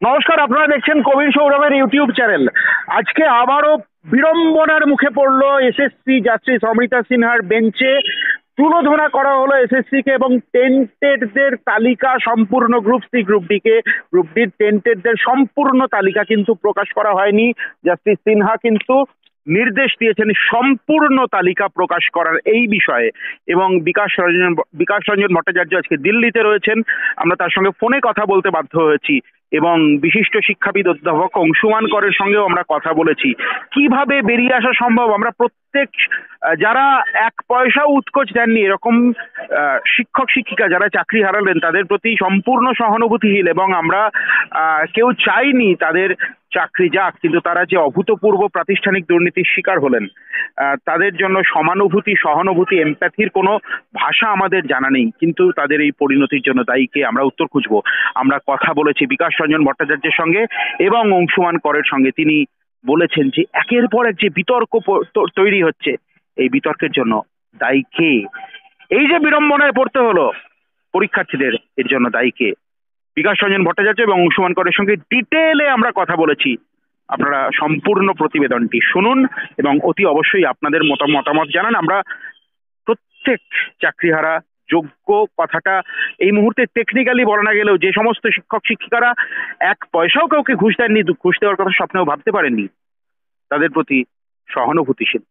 নমস্কার, আপনারা দেখছেন কবির সৌরভের ইউটিউব চ্যানেল। আজকে আবারও বিড়ম্বনার মুখে পড়লো এসএসসি যাত্রী অমৃতা সিনহার বেঞ্চে। তুলোধনা করা হলো এসএসসি কে এবং টেন্টেডদের তালিকা সম্পূর্ণ গ্রুপ সি গ্রুপ ডি কে। গ্রুপ ডির টেন্টেডদের সম্পূর্ণ তালিকা কিন্তু প্রকাশ করা হয়নি। জাস্টিস সিনহা কিন্তু নির্দেশ দিয়েছেন সম্পূর্ণ তালিকা প্রকাশ করার এই বিষয়ে। এবং বিকাশ রঞ্জন ভট্টাচার্য আজকে দিল্লিতে রয়েছেন, আমরা তার সঙ্গে ফোনে কথা বলতে বাধ্য হয়েছি এবং বিশিষ্ট শিক্ষাবিদ অধ্যাপক অংশুমান করের সঙ্গেও আমরা কথা বলেছি। কিভাবে বেরিয়ে আসা সম্ভব, আমরা প্রত্যেক যারা এক পয়সাও উৎকোচ দেননি এরকম শিক্ষক শিক্ষিকা যারা চাকরি হারালেন তাদের প্রতি সম্পূর্ণ সহানুভূতিশীল, এবং আমরা কেউ চাইনি তাদের চাকরি যাক, কিন্তু তারা যে অভূতপূর্ব প্রাতিষ্ঠানিক দুর্নীতির শিকার হলেন তাদের জন্য সমানুভূতি, সহানুভূতি, এমপ্যাথির কোনো ভাষা আমাদের জানা নেই। কিন্তু তাদের এই পরিণতির জন্য দায়ী কে, আমরা উত্তর খুঁজবো। আমরা কথা বলেছি বিকাশ রঞ্জন ভট্টাচার্যের সঙ্গে এবং অংশুমান করের সঙ্গে। তিনি বলেছেন যে একের পর এক যে বিতর্ক তৈরি হচ্ছে, এই বিতর্কের জন্য দায়ী কে, এই যে বিড়ম্বনায় পড়তে হলো পরীক্ষার্থীদের, এর জন্য দায়ী কে। বিকাশ রঞ্জন ভট্টাচার্য এবং অংশুমান করের সঙ্গে ডিটেলে আমরা কথা বলেছি। আপনারা সম্পূর্ণ প্রতিবেদনটি শুনুন এবং অতি অবশ্যই আপনাদের মতামত জানান। আমরা প্রত্যেক চাকরিহারা যোগ্য কথাটা এই মুহূর্তে টেকনিক্যালি বলা না গেলেও যে সমস্ত শিক্ষক শিক্ষিকারা এক পয়সাও কাউকে ঘুষ দেননি, ঘুষ দেওয়ার কথা স্বপ্নেও ভাবতে পারেননি, তাদের প্রতি সহানুভূতিশীল।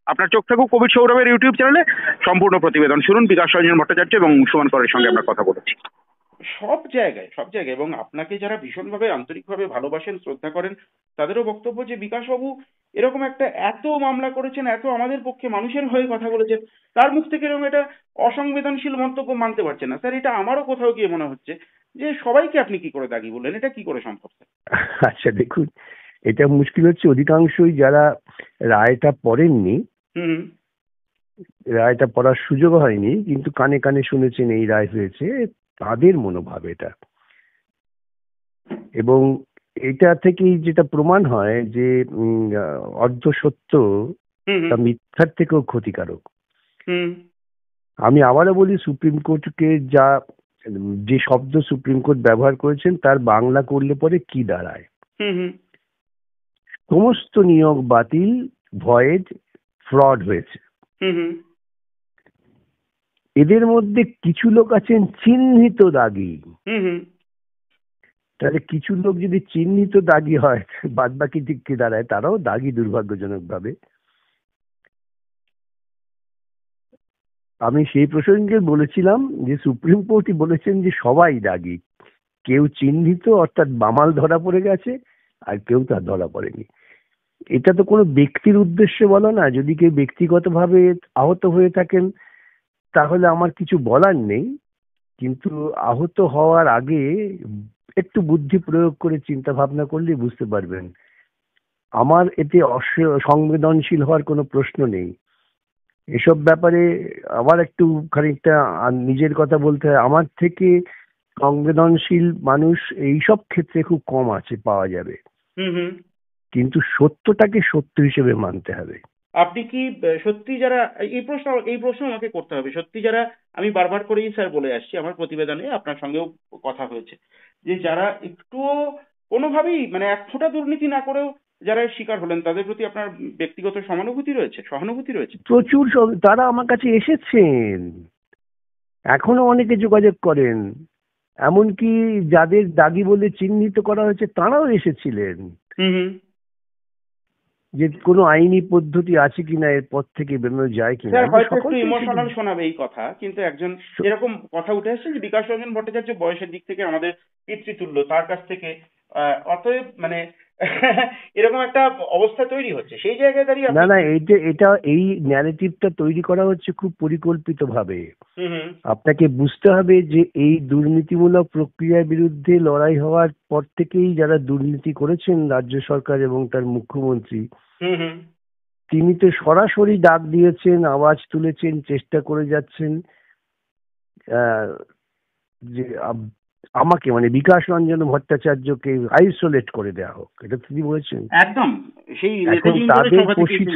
আপনার চোখ থাকুক কবির সৌরভের ইউটিউব চ্যানেলে। সম্পূর্ণ প্রতিবেদন শুনুন। বিকাশ রঞ্জন ভট্টাচার্য এবং অংশুমান করের সঙ্গে আমরা কথা বলেছি। সব জায়গায় এবং আপনাকে যারা ভীষণভাবে আন্তরিকভাবে ভালোবাসেন, শ্রদ্ধা করেন, তাদেরও বক্তব্য যে বিকাশবাবু এরকম একটা এত মামলা করেছেন, এত আমাদের পক্ষে মানুষের হয়ে কথা বলেছেন, তার মুখ থেকে এরকম একটা অসংবেদনশীল মন্তব্য মানতে পারছেন না। স্যার, এটা আমারও কোথাও গিয়ে মনে হচ্ছে যে সবাইকে আপনি কি করে দাগি বললেন, এটা কি করে সম্ভব স্যার? আচ্ছা দেখুন, এটা মুশকিল হচ্ছে অধিকাংশই যারা রায়টা পড়েননি, রায়টা পড়ার সুযোগ হয়নি কিন্তু কানে কানে শুনেছেন এই রায় হয়েছে, তাদের মনোভাব এটা। এবং এটা থেকেই যেটা প্রমাণ হয় যে অর্ধ সত্য তা মিথ্যার থেকেও ক্ষতিকারক। আমি আবারও বলি, সুপ্রিম কোর্টকে যে শব্দ সুপ্রিম কোর্ট ব্যবহার করেছেন তার বাংলা করলে পরে কি দাঁড়ায়? সমস্ত নিয়োগ বাতিল, ভয়েড, ফ্রড হয়েছে। এদের মধ্যে কিছু লোক আছেন চিহ্নিত দাগী। তাহলে কিছু লোক যদি চিহ্নিত দাগী হয়, বাদ বাকি দিক কি দাঁড়ায়? তারাও দাগী দুর্ভাগ্যজনক ভাবে। আমি সেই প্রসঙ্গে বলেছিলাম যে সুপ্রিম কোর্টই বলেছেন যে সবাই দাগী, কেউ চিহ্নিত অর্থাৎ বামাল ধরা পড়ে গেছে আর কেউ তার ধরা পড়েনি। এটা তো কোনো ব্যক্তির উদ্দেশ্যে বলা না। যদি কেউ ব্যক্তিগতভাবে আহত হয়ে থাকেন তাহলে আমার কিছু বলার নেই, কিন্তু আহত হওয়ার আগে একটু বুদ্ধি প্রয়োগ করে চিন্তা ভাবনা করলে বুঝতে পারবেন। আমার এতে সংবেদনশীল হওয়ার কোনো প্রশ্ন নেই। এসব ব্যাপারে আবার একটু খানিকটা নিজের কথা বলতে হয়। আমার থেকে সংবেদনশীল মানুষ এইসব ক্ষেত্রে খুব কম আছে, পাওয়া যাবে, কিন্তু সত্যটাকে সত্য হিসেবে মানতে হবে। আপনি কি সত্যি যারা এই প্রশ্ন আমাকে করতে হবে, সত্যি যারা, আমি বারবার করেই স্যার বলে আসছি, আমার প্রতিবেদনে আপনার সঙ্গেও কথা হয়েছে, যে যারা একটুও কোনোভাবেই মানে এক ফোঁটা দুর্নীতি না করেও যারা শিকার হলেন, তাদের প্রতি আপনার ব্যক্তিগত সহানুভূতি রয়েছে? প্রচুর। তারা আমার কাছে এসেছেন, এখনো অনেকে যোগাযোগ করেন, এমনকি যাদের দাগী বলে চিহ্নিত করা হয়েছে তারাও এসেছিলেন যে কোনো আইনি পদ্ধতি আছে কিনা, এর পর থেকে বেরোনো যায় কিনা। হয়তো একটু ইমোশনাল শোনাবে এই কথা, কিন্তু একজন এরকম কথা উঠে আসছে যে বিকাশ রঞ্জন ভট্টাচার্য বয়সের দিক থেকে আমাদের পিতৃতুল্য, তার কাছ থেকে অতএব মানে এরকম একটা অবস্থা তৈরি হচ্ছে। সেই জায়গায় দাঁড়িয়ে না, এটা এই ন্যারেটিভটা তৈরি করা হচ্ছে খুব পরিকল্পিত ভাবে। আপনাকে বুঝতে হবে যে এই দুর্নীতিমূলক প্রক্রিয়ার বিরুদ্ধে লড়াই হওয়ার পর থেকেই যারা দুর্নীতি করেছেন, রাজ্য সরকার এবং তার মুখ্যমন্ত্রী, তিনি তো সরাসরি ডাক দিয়েছেন, আওয়াজ তুলেছেন, চেষ্টা করে যাচ্ছেন যে আমাকে মানে বিকাশ রঞ্জন ভট্টাচার্যকে আইসোলেট করে দেওয়া হোক। এটা তিনি বলেছেন একদম। সেই তাদের পোষিত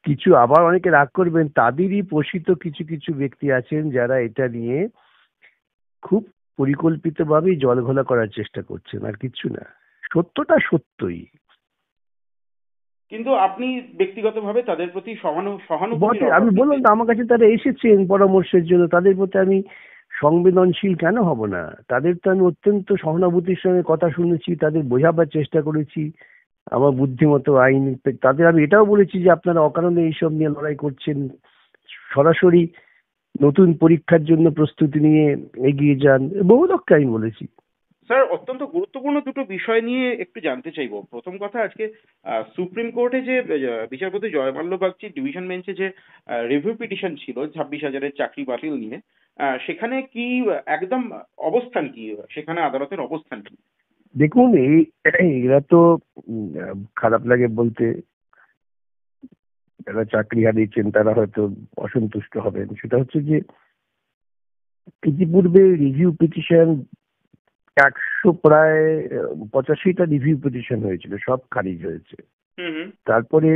কিছু, আবার অনেকে রাগ করবেন, তাদেরই পোষিত কিছু কিছু ব্যক্তি আছেন যারা এটা নিয়ে খুব পরিকল্পিতভাবেই জলঘোলা করার চেষ্টা করছেন, আর কিছু না। সত্যটা সত্যই কিন্তু আপনি ব্যক্তিগতভাবে তাদের প্রতি সহানুভূতির বটে। অভাব আমি বললাম দেখছেন। তো, আমার কাছে তারা এসেছেন পরামর্শের জন্য, তাদের প্রতি আমি সংবেদনশীল কেন হব না? তাদের তো আমি অত্যন্ত সহানুভূতির সঙ্গে কথা শুনেছি, তাদের বোঝাবার চেষ্টা করেছি আমার বুদ্ধিমতো আইন। তাদের আমি এটাও বলেছি যে আপনারা অকারণে এইসব নিয়ে লড়াই করছেন, সরাসরি নতুন পরীক্ষার জন্য প্রস্তুতি নিয়ে এগিয়ে যান। বহু লোককে আমি বলেছি। স্যার, অত্যন্ত গুরুত্বপূর্ণ দুটো বিষয় নিয়ে একটু জানতে চাইবো। প্রথম কথা, আজকে সুপ্রিম কোর্টে যে বিচারপতি জয়মাল্য বাগচির ডিভিশন বেঞ্চে যে রিভিউ পিটিশন ছিল 26,000-এর চাকরি বাতিল নিয়ে, সেখানে কি একদম অবস্থান কি, সেখানে আদালতের অবস্থান কি? দেখুন, এরা তো খারাপ লাগে বলতে, যারা চাকরি হারিয়েছেন তারা হয়তো অসন্তুষ্ট হবেন। সেটা হচ্ছে যে ইতিপূর্বে রিভিউ পিটিশন 185টা রিভিউ পিটিশন হয়েছিল, সব খারিজ হয়েছে। হুম হুম তারপরে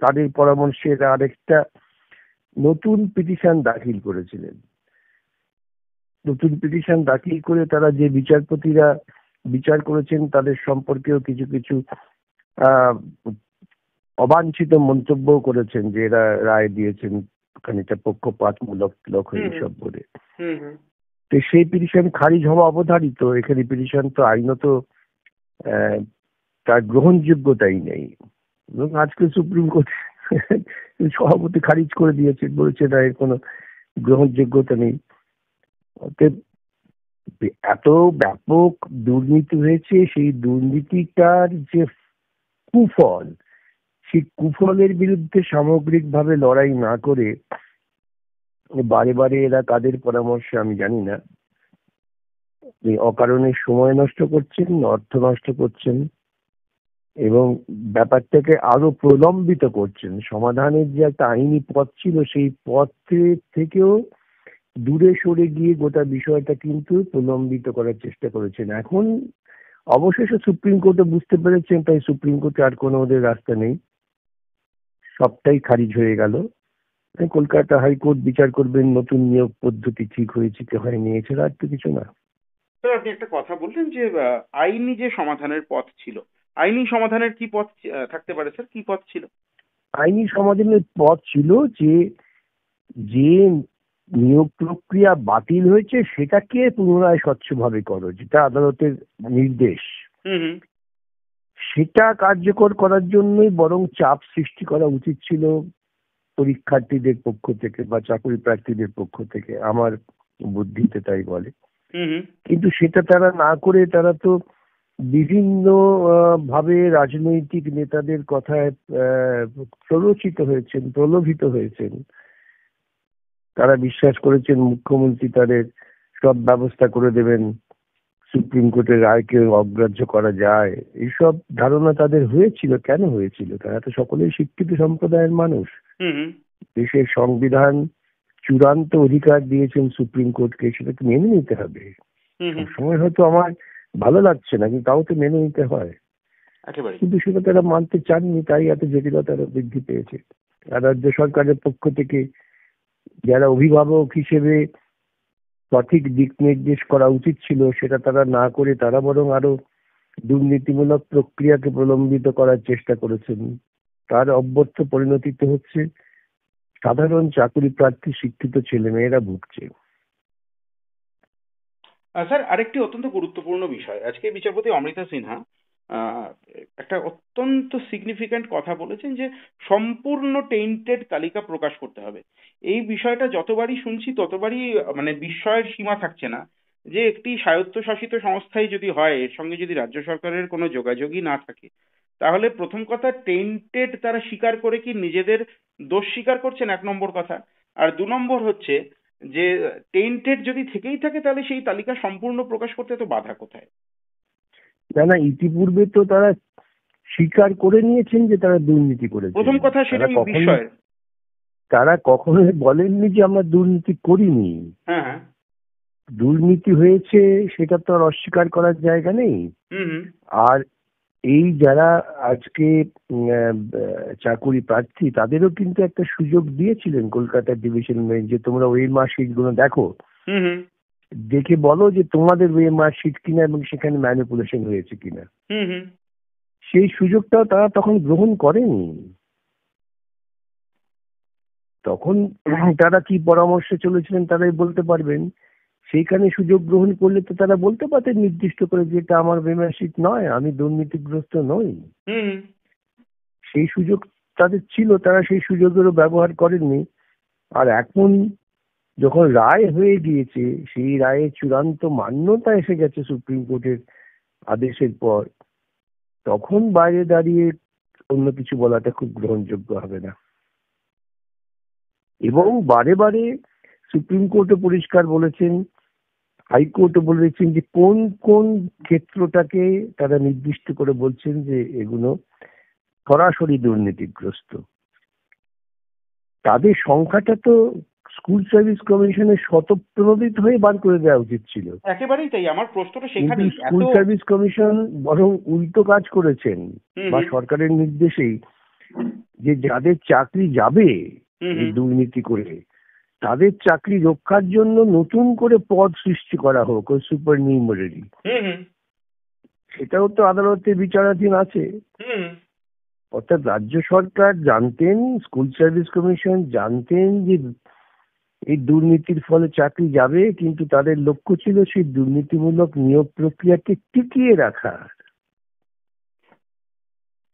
তাদের পরামর্শে এরা আরেকটা নতুন পিটিশন দাখিল করেছিলেন। নতুন পিটিশন দাখিল করে তারা যে বিচারপতিরা বিচার করেছেন তাদের সম্পর্কেও কিছু কিছু আহ অবাঞ্ছিত মন্তব্য করেছেন, যে এরা রায় দিয়েছেন খানিকটা পক্ষপাতমূলক হয়ে হুম সব বলে। হুম হুম তো সেই পিটিশন খারিজ হওয়া অবধারিত। এখানে পিটিশন তো আইনত আহ, তার গ্রহণযোগ্যতাই নেই, এবং আজকে সুপ্রিম কোর্ট সভাপতি খারিজ করে দিয়েছে, বলেছে না এর কোনো গ্রহণযোগ্যতা নেই। অতএব এত ব্যাপক দুর্নীতি হয়েছে, সেই দুর্নীতিটার যে কুফল, সেই কুফলের বিরুদ্ধে সামগ্রিকভাবে লড়াই না করে বারে বারে এরা কাদের পরামর্শে আমি জানি না, এই অকারণে সময় নষ্ট করছেন, অর্থ নষ্ট করছেন, এবং ব্যাপারটাকে আরো প্রলম্বিত করছেন। সমাধানের যে একটা আইনি পথ ছিল, সেই পথের থেকেও দূরে সরে গিয়ে গোটা বিষয়টা কিন্তু প্রলম্বিত করার চেষ্টা করেছেন। এখন অবশেষে সুপ্রিম কোর্টে বুঝতে পেরেছেন, তাই সুপ্রিম কোর্টে আর কোনো ওদের রাস্তা নেই, সবটাই খারিজ হয়ে গেল। কলকাতা হাইকোর্ট বিচার করবেন নতুন নিয়োগ পদ্ধতি ঠিক হয়েছে কি হয়নি, এছাড়া আর তো কিছু না। স্যার, আপনি একটা কথা বললেন যে আইনি যে সমাধানের পথ ছিল, আইনি সমাধানের কি পথ থাকতে পারে স্যার? কি পথ ছিল? আইনি সমাধানের পথ ছিল যে যে নিয়োগ প্রক্রিয়া বাতিল হয়েছে সেটাকে পুনরায় স্বচ্ছভাবে করো, যেটা আদালতের নির্দেশ। হুম হুম সেটা কার্যকর করার জন্যই বরং চাপ সৃষ্টি করা উচিত ছিল পরীক্ষার্থীদের পক্ষ থেকে বা চাকরি প্রার্থীদের পক্ষ থেকে, আমার বুদ্ধিতে তাই বলে। হুম হুম কিন্তু সেটা তারা না করে তারা তো বিভিন্ন ভাবে রাজনৈতিক নেতাদের কথায় প্ররোচিত হয়েছেন, প্রলোভিত হয়েছেন। তারা বিশ্বাস করেছেন মুখ্যমন্ত্রী তাদের সব ব্যবস্থা করে দেবেন, সুপ্রিম কোর্টের রায়কে অগ্রাহ্য করা যায়, এইসব ধারণা তাদের হয়েছিল। কেন হয়েছিল? তারা তো সকলেই শিক্ষিত সম্প্রদায়ের মানুষ। হুম হুম দেশের সংবিধান চূড়ান্ত অধিকার দিয়েছেন সুপ্রিম কোর্টকে, সেটাকে মেনে নিতে হবে। হুম হুম সবসময় হয়তো আমার ভালো লাগছে না, কিন্তু তাও তো মেনে নিতে হয়। একেবারে। কিন্তু সেটা তারা মানতে চাননি, তাই এত জটিলতা বৃদ্ধি পেয়েছে। আর রাজ্য সরকারের পক্ষ থেকে যারা অভিভাবক হিসেবে সঠিক দিক নির্দেশ করা উচিত ছিল, সেটা তারা না করে তারা বরং আরো দুর্নীতিমূলক প্রক্রিয়াকে প্রলম্বিত করার চেষ্টা করেছেন। তার অব্যর্থ পরিণতিতে হচ্ছে সাধারণ চাকরি প্রার্থী শিক্ষিত ছেলে মেয়েরা ভুগছে। স্যার, আরেকটি অত্যন্ত গুরুত্বপূর্ণ বিষয়, আজকে বিচারপতি অমৃতা সিনহা আহ, একটা অত্যন্ত সিগনিফিক্যান্ট কথা বলেছেন যে সম্পূর্ণ টেন্টেড তালিকা প্রকাশ করতে হবে। এই বিষয়টা যতবারই শুনছি ততবারই মানে বিস্ময়ের সীমা থাকছে না যে একটি স্বায়ত্তশাসিত সংস্থাই যদি হয়, এর সঙ্গে যদি রাজ্য সরকারের কোনো যোগাযোগই না থাকে, তাহলে প্রথম কথা টেন্টেড তারা স্বীকার করে কি নিজেদের দোষ স্বীকার করছেন, এক নম্বর কথা। আর দু নম্বর হচ্ছে যে টেন্টেড যদি থেকেই থাকে তাহলে সেই তালিকা সম্পূর্ণ প্রকাশ করতে তো বাধা কোথায়? না না, ইতিপূর্বে তো তারা স্বীকার করে নিয়েছেন যে তারা দুর্নীতি করেছেন। প্রথম কথা সেটা বিস্ময়ের। তারা কখনোই বলেননি যে আমরা দুর্নীতি করিনি। হ্যাঁ হ্যাঁ দুর্নীতি হয়েছে সেটা তো আর অস্বীকার করার জায়গা নেই। হুম হুম আর এই যারা আজকে চাকুরি প্রার্থী, তাদেরও কিন্তু একটা সুযোগ দিয়েছিলেন কলকাতার ডিভিশন বেঞ্চ যে তোমরা ওই মার্কশিট গুলো দেখো। হুম হুম দেখে বলো যে তোমাদের মার্কশিট কিনা এবং সেখানে ম্যানিপুলেশন হয়েছে কিনা। হুম হুম সেই সুযোগটাও তারা তখন গ্রহণ করেনি। তখন তারা কি পরামর্শে চলেছিলেন তারাই বলতে পারবেন। সেইখানে সুযোগ গ্রহণ করলে তো তারা বলতে পারতেন নির্দিষ্ট করে যে এটা আমার মেম্বারশিপ নয়, আমি দুর্নীতিগ্রস্ত নই। হুম সেই সুযোগ তাদের ছিল, তারা সেই সুযোগেরও ব্যবহার করেননি। আর এখন যখন রায় হয়ে গিয়েছে, সেই রায়ের চূড়ান্ত মান্যতা এসে গেছে সুপ্রিম কোর্টের আদেশের পর, তখন বাইরে দাঁড়িয়ে অন্য কিছু বলাটা খুব গ্রহণযোগ্য হবে না। এবং বারে বারে সুপ্রিম কোর্টও পরিষ্কার বলেছেন, হাইকোর্টও বলেছেন যে কোন কোন ক্ষেত্রটাকে তারা নির্দিষ্ট করে বলছেন যে এগুলো সরাসরি দুর্নীতিগ্রস্ত। তাদের সংখ্যাটা তো স্কুল সার্ভিস কমিশনের শতপ্রণোদিত হয়ে বার করে দেওয়া উচিত ছিল। একেবারেই তাই, আমার প্রশ্নটা কিন্তু সেখানেই। স্কুল সার্ভিস কমিশন বরং উল্টো কাজ করেছেন, হুম বা হুম সরকারের নির্দেশেই, যে যাদের চাকরি যাবে হুম এই হুম দুর্নীতি করে, তাদের চাকরি রক্ষার জন্য নতুন করে পদ সৃষ্টি করা হোক, ওই সুপার নিউমারি। হুম সেটাও তো আদালতের বিচারাধীন আছে। হুম অর্থাৎ রাজ্য সরকার জানতেন, স্কুল সার্ভিস কমিশন জানতেন যে এই দুর্নীতির ফলে চাকরি যাবে, কিন্তু তাদের লক্ষ্য ছিল সেই দুর্নীতিমূলক নিয়োগ প্রক্রিয়াকে টিকিয়ে রাখা।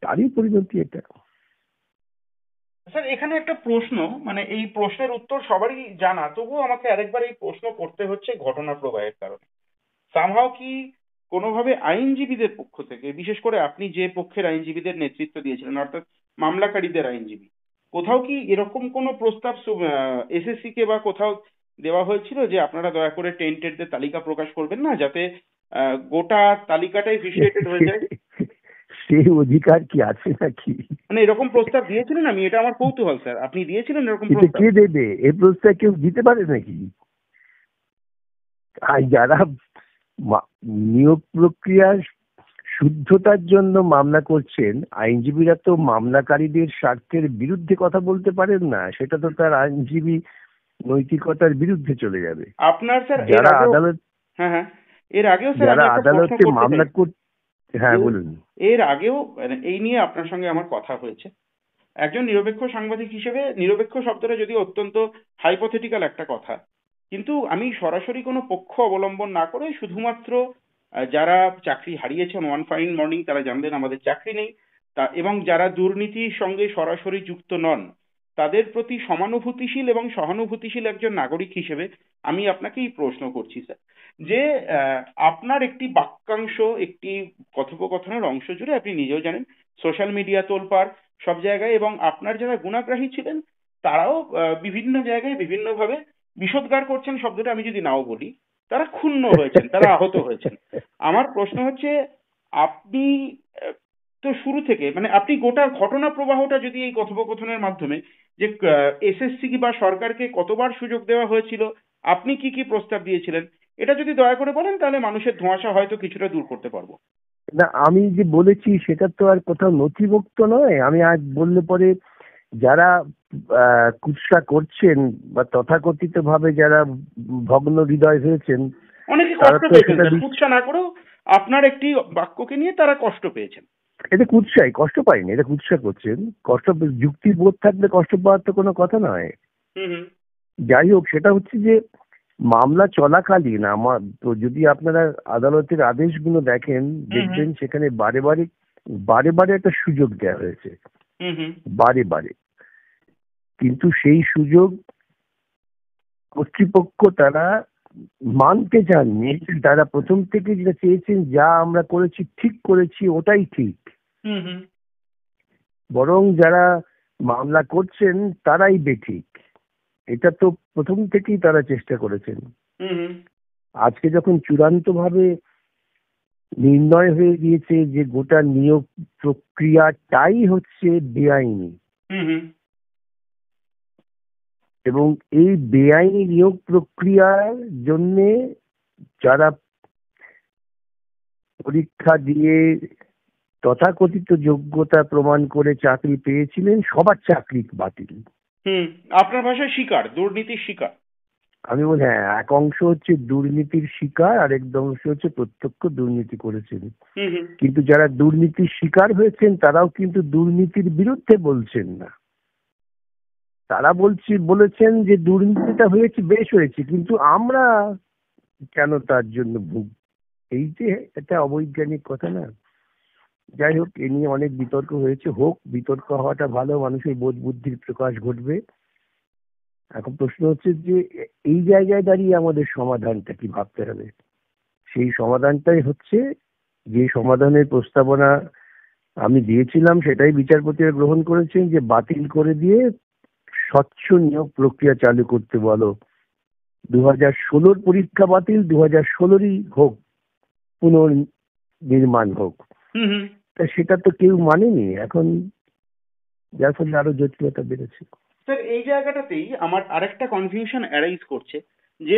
তারই পরিণতি এটা। স্যার, এখানে একটা প্রশ্ন, মানে এই প্রশ্নের উত্তর সবারই জানা, তবুও আমাকে আরেকবার এই প্রশ্ন করতে হচ্ছে ঘটনা প্রবাহের কারণে। সামহাও কি কোনোভাবে আইনজীবীদের পক্ষ থেকে, বিশেষ করে আপনি যে পক্ষের আইনজীবীদের নেতৃত্ব দিয়েছিলেন, অর্থাৎ মামলাকারীদের আইনজীবী, কোথাও কি এরকম কোনো প্রস্তাব এসএসসি কে বা কোথাও দেওয়া হয়েছিল যে আপনারা দয়া করে টেন্টেডদের তালিকা প্রকাশ করবেন না, যাতে গোটা তালিকাটাই ভিসিয়েটেড হয়ে যায়? সেই অধিকার কি আছে নাকি? মানে এরকম প্রস্তাব দিয়েছিলেন? আমি, এটা আমার কৌতূহল স্যার, আপনি দিয়েছিলেন এরকম এটা প্রস্তাব? কে দেবে? এই প্রস্তাব কেউ দিতে পারে নাকি? আর যারা নিয়োগ প্রক্রিয়ার শুদ্ধতার জন্য মামলা করছেন, আইনজীবীরা তো মামলাকারীদের স্বার্থের বিরুদ্ধে কথা বলতে পারেন না, সেটা তো তার আইনজীবী নৈতিকতার বিরুদ্ধে চলে যাবে। আপনার স্যার এর যারা আগেও, আদালত হ্যাঁ হ্যাঁ, এর আগেও স্যার যারা আমি একটা প্রশ্ন আদালতে করতে মামলা চাই। হ্যাঁ এর বলুন। এর আগেও মানে এই নিয়ে আপনার সঙ্গে আমার কথা হয়েছে। একজন নিরপেক্ষ সাংবাদিক হিসেবে, নিরপেক্ষ শব্দটা যদি অত্যন্ত হাইপোথেটিক্যাল একটা কথা, কিন্তু আমি সরাসরি কোনো পক্ষ অবলম্বন না করে শুধুমাত্র যারা চাকরি হারিয়েছেন ওয়ান ফাইন মর্নিং তারা জানলেন আমাদের চাকরি নেই, তা এবং যারা দুর্নীতির সঙ্গে সরাসরি যুক্ত নন তাদের প্রতি সমানুভূতিশীল এবং সহানুভূতিশীল একজন নাগরিক হিসেবে আমি আপনাকেই প্রশ্ন করছি স্যার, যে আপনার একটি বাক্যাংশ, একটি কথোপকথনের অংশ জুড়ে আপনি নিজেও জানেন সোশ্যাল মিডিয়া তোলপাড় সব জায়গায়, এবং আপনার যারা গুণাগ্রাহী ছিলেন তারাও বিভিন্ন জায়গায় বিভিন্নভাবে বিষোদ্গার করছেন, শব্দটা আমি যদি নাও বলি, তারা ক্ষুণ্ণ হয়েছেন, তারা আহত হয়েছেন। আমার প্রশ্ন হচ্ছে, আপনি তো শুরু থেকে, মানে আপনি গোটা ঘটনা প্রবাহটা যদি এই কথোপকথনের মাধ্যমে, যে এসএসসি বা সরকারকে কতবার সুযোগ দেওয়া হয়েছিল, আপনি কি কি প্রস্তাব দিয়েছিলেন, এটা যদি দয়া করে বলেন তাহলে মানুষের ধোঁয়াশা হয়তো কিছুটা দূর করতে পারবো। না, আমি যে বলেছি সেটা তো আর কোথাও নথিভুক্ত নয়। আমি আজ বললে পরে যারা কুৎসা করছেন বা তথাকথিত ভাবে যারা ভগ্ন হৃদয় হয়েছেন, অনেকে তারা কষ্ট তো পেয়েছেন সেটা স্যার, কুৎসা না করেও আপনার একটি বাক্যকে নিয়ে তারা কষ্ট পেয়েছেন। এটা কুৎসাই, কষ্ট পায়নি, এটা কুৎসা করছেন। কষ্ট, যুক্তি বোধ থাকলে কষ্ট পাওয়ার তো কোনো কথা নয়। হুম হুম যাই হোক, সেটা হচ্ছে যে মামলা চলাকালীন আমার তো, যদি আপনারা আদালতের আদেশগুলো দেখেন হুম হুম দেখবেন সেখানে বারে বারে বারে বারে একটা সুযোগ দেওয়া হয়েছে, হুম হুম বারে বারে। কিন্তু সেই সুযোগ কর্তৃপক্ষ তারা মানতে চাননি। তারা প্রথম থেকে যেটা চেয়েছেন, যা আমরা করেছি ঠিক করেছি, ওটাই ঠিক। হুম হুম বরং যারা মামলা করছেন তারাই বেঠিক, এটা তো প্রথম থেকেই তারা চেষ্টা করেছেন। হুম হুম আজকে যখন চূড়ান্তভাবে নির্ণয় হয়ে গিয়েছে যে গোটা নিয়োগ প্রক্রিয়াটাই হচ্ছে বেআইনি, হুম হুম এবং এই বেআইনি নিয়োগ প্রক্রিয়ার জন্যে যারা পরীক্ষা দিয়ে তথাকথিত যোগ্যতা প্রমাণ করে চাকরি পেয়েছিলেন, সবার চাকরি বাতিল। হুম, আপনার ভাষায় শিকার, দুর্নীতির শিকার। আমি বলি হ্যাঁ, এক অংশ হচ্ছে দুর্নীতির শিকার, আরেক অংশ হচ্ছে প্রত্যক্ষ দুর্নীতি করেছেন। হুম হুম কিন্তু যারা দুর্নীতির শিকার হয়েছেন তারাও কিন্তু দুর্নীতির বিরুদ্ধে বলছেন না। তারা বলেছেন যে দুর্নীতিটা হয়েছে, বেশ হয়েছে, কিন্তু আমরা কেন তার জন্য ভুগ, এই যে এটা অবৈজ্ঞানিক কথা না। যাই হোক, এ নিয়ে অনেক বিতর্ক হয়েছে, হোক, বিতর্ক হওয়াটা ভালো, মানুষের বোধ বুদ্ধির প্রকাশ ঘটবে। এখন প্রশ্ন হচ্ছে যে এই জায়গায় দাঁড়িয়ে আমাদের সমাধানটা কি ভাবতে হবে। সেই সমাধানটাই হচ্ছে, যে সমাধানের প্রস্তাবনা আমি দিয়েছিলাম সেটাই বিচারপতিরা গ্রহণ করেছেন, যে বাতিল করে দিয়ে স্বচ্ছ নিয়োগ প্রক্রিয়া চালু করতে বলো। 2016 পরীক্ষা বাতিল, 2016ই হোক, পুনর্নির্মাণ হোক। হুম হুম তা সেটা তো কেউ মানেনি এখন, যার ফলে আরো জটিলতা বেড়েছে। স্যার, এই জায়গাটাতেই আমার আরেকটা কনফিউশন অ্যারাইজ করছে যে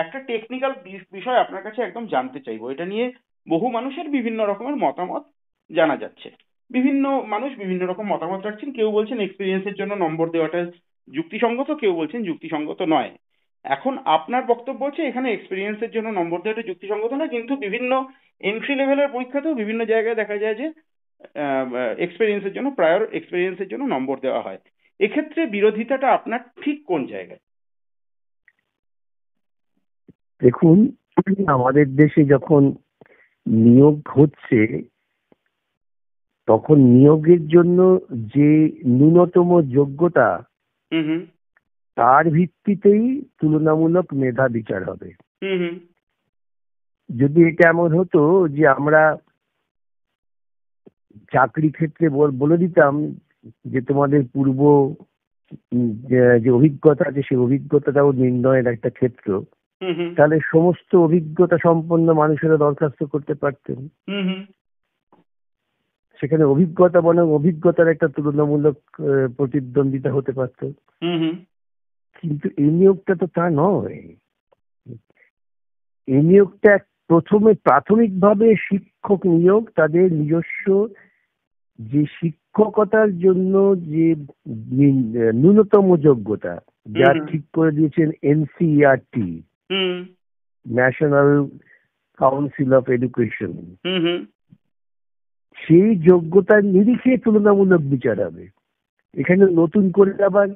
একটা টেকনিক্যাল বিষয় আপনার কাছে একদম জানতে চাইবো। এটা নিয়ে বহু মানুষের বিভিন্ন রকমের মতামত জানা যাচ্ছে। বিভিন্ন মানুষ বিভিন্ন রকম মতামত রাখছেন। কেউ বলছেন এক্সপিরিয়েন্সের জন্য নম্বর দেওয়াটা যুক্তিসঙ্গত, কেউ বলছেন যুক্তিসঙ্গত নয়। এখন আপনার বক্তব্য হচ্ছে এখানে এক্সপিরিয়েন্সের জন্য নম্বর দেওয়াটা যুক্তিসঙ্গত নয়, কিন্তু বিভিন্ন এন্ট্রি লেভেলের পরীক্ষাতেও বিভিন্ন জায়গায় দেখা যায় যে এক্সপিরিয়েন্সের জন্য, প্রায়র এক্সপিরিয়েন্সের জন্য নম্বর দেওয়া হয়। এক্ষেত্রে বিরোধিতাটা আপনার ঠিক কোন জায়গায়? দেখুন, আমাদের দেশে যখন নিয়োগ হচ্ছে তখন নিয়োগের জন্য যে ন্যূনতম যোগ্যতা, হুম হুম তার ভিত্তিতেই তুলনামূলক মেধা বিচার হবে। হুম হুম যদি এটা এমন হতো যে আমরা চাকরি ক্ষেত্রে বলে দিতাম যে তোমাদের পূর্ব যে অভিজ্ঞতা আছে সেই অভিজ্ঞতাটাও নির্ণয়ের একটা ক্ষেত্র, হুম হুম তাহলে সমস্ত অভিজ্ঞতা সম্পন্ন মানুষেরা দরখাস্ত করতে পারতেন। হুম হুম সেখানে অভিজ্ঞতা বনাম অভিজ্ঞতার একটা তুলনামূলক প্রতিদ্বন্দ্বিতা হতে পারত। হুম হুম কিন্তু এই নিয়োগটা তো তা নয়। এই নিয়োগটা প্রথমে প্রাথমিকভাবে শিক্ষক নিয়োগ, তাদের নিজস্ব যে শিক্ষকতার জন্য যে ন্যূনতম যোগ্যতা, যা হুম ঠিক করে দিয়েছেন এনসিইআরটি, হুম ন্যাশনাল কাউন্সিল অফ এডুকেশন, হুম হুম সেই যোগ্যতার নিরিখে তুলনামূলক বিচার হবে। এখানে নতুন করে আবার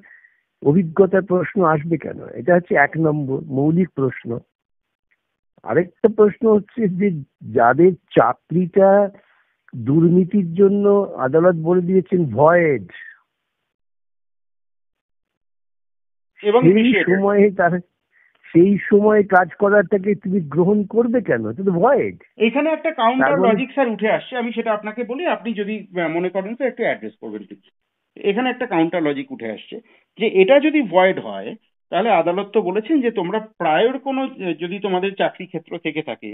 অভিজ্ঞতার প্রশ্ন আসবে কেন? এটা হচ্ছে এক নম্বর মৌলিক প্রশ্ন। আরেকটা প্রশ্ন হচ্ছে যে যাদের চাকরিটা দুর্নীতির জন্য আদালত বলে দিয়েছেন ভয়েড, এবং সেই সময়ে সেই সময় কাজ করাটাকে তুমি গ্রহণ করবে কেন? এটা তো ভয়েড। এখানে একটা তার কাউন্টার মানে লজিক স্যার উঠে আসছে, আমি সেটা আপনাকে বলি, আপনি যদি মনে করেন তো একটু অ্যাড্রেস করবেন প্লিজ। এখানে একটা কাউন্টার লজিক উঠে আসছে যে এটা যদি ভয়েড হয়, তাহলে আদালত তো বলেছেন যে তোমরা প্রায়র কোনো যদি তোমাদের চাকরি ক্ষেত্র থেকে থাকে,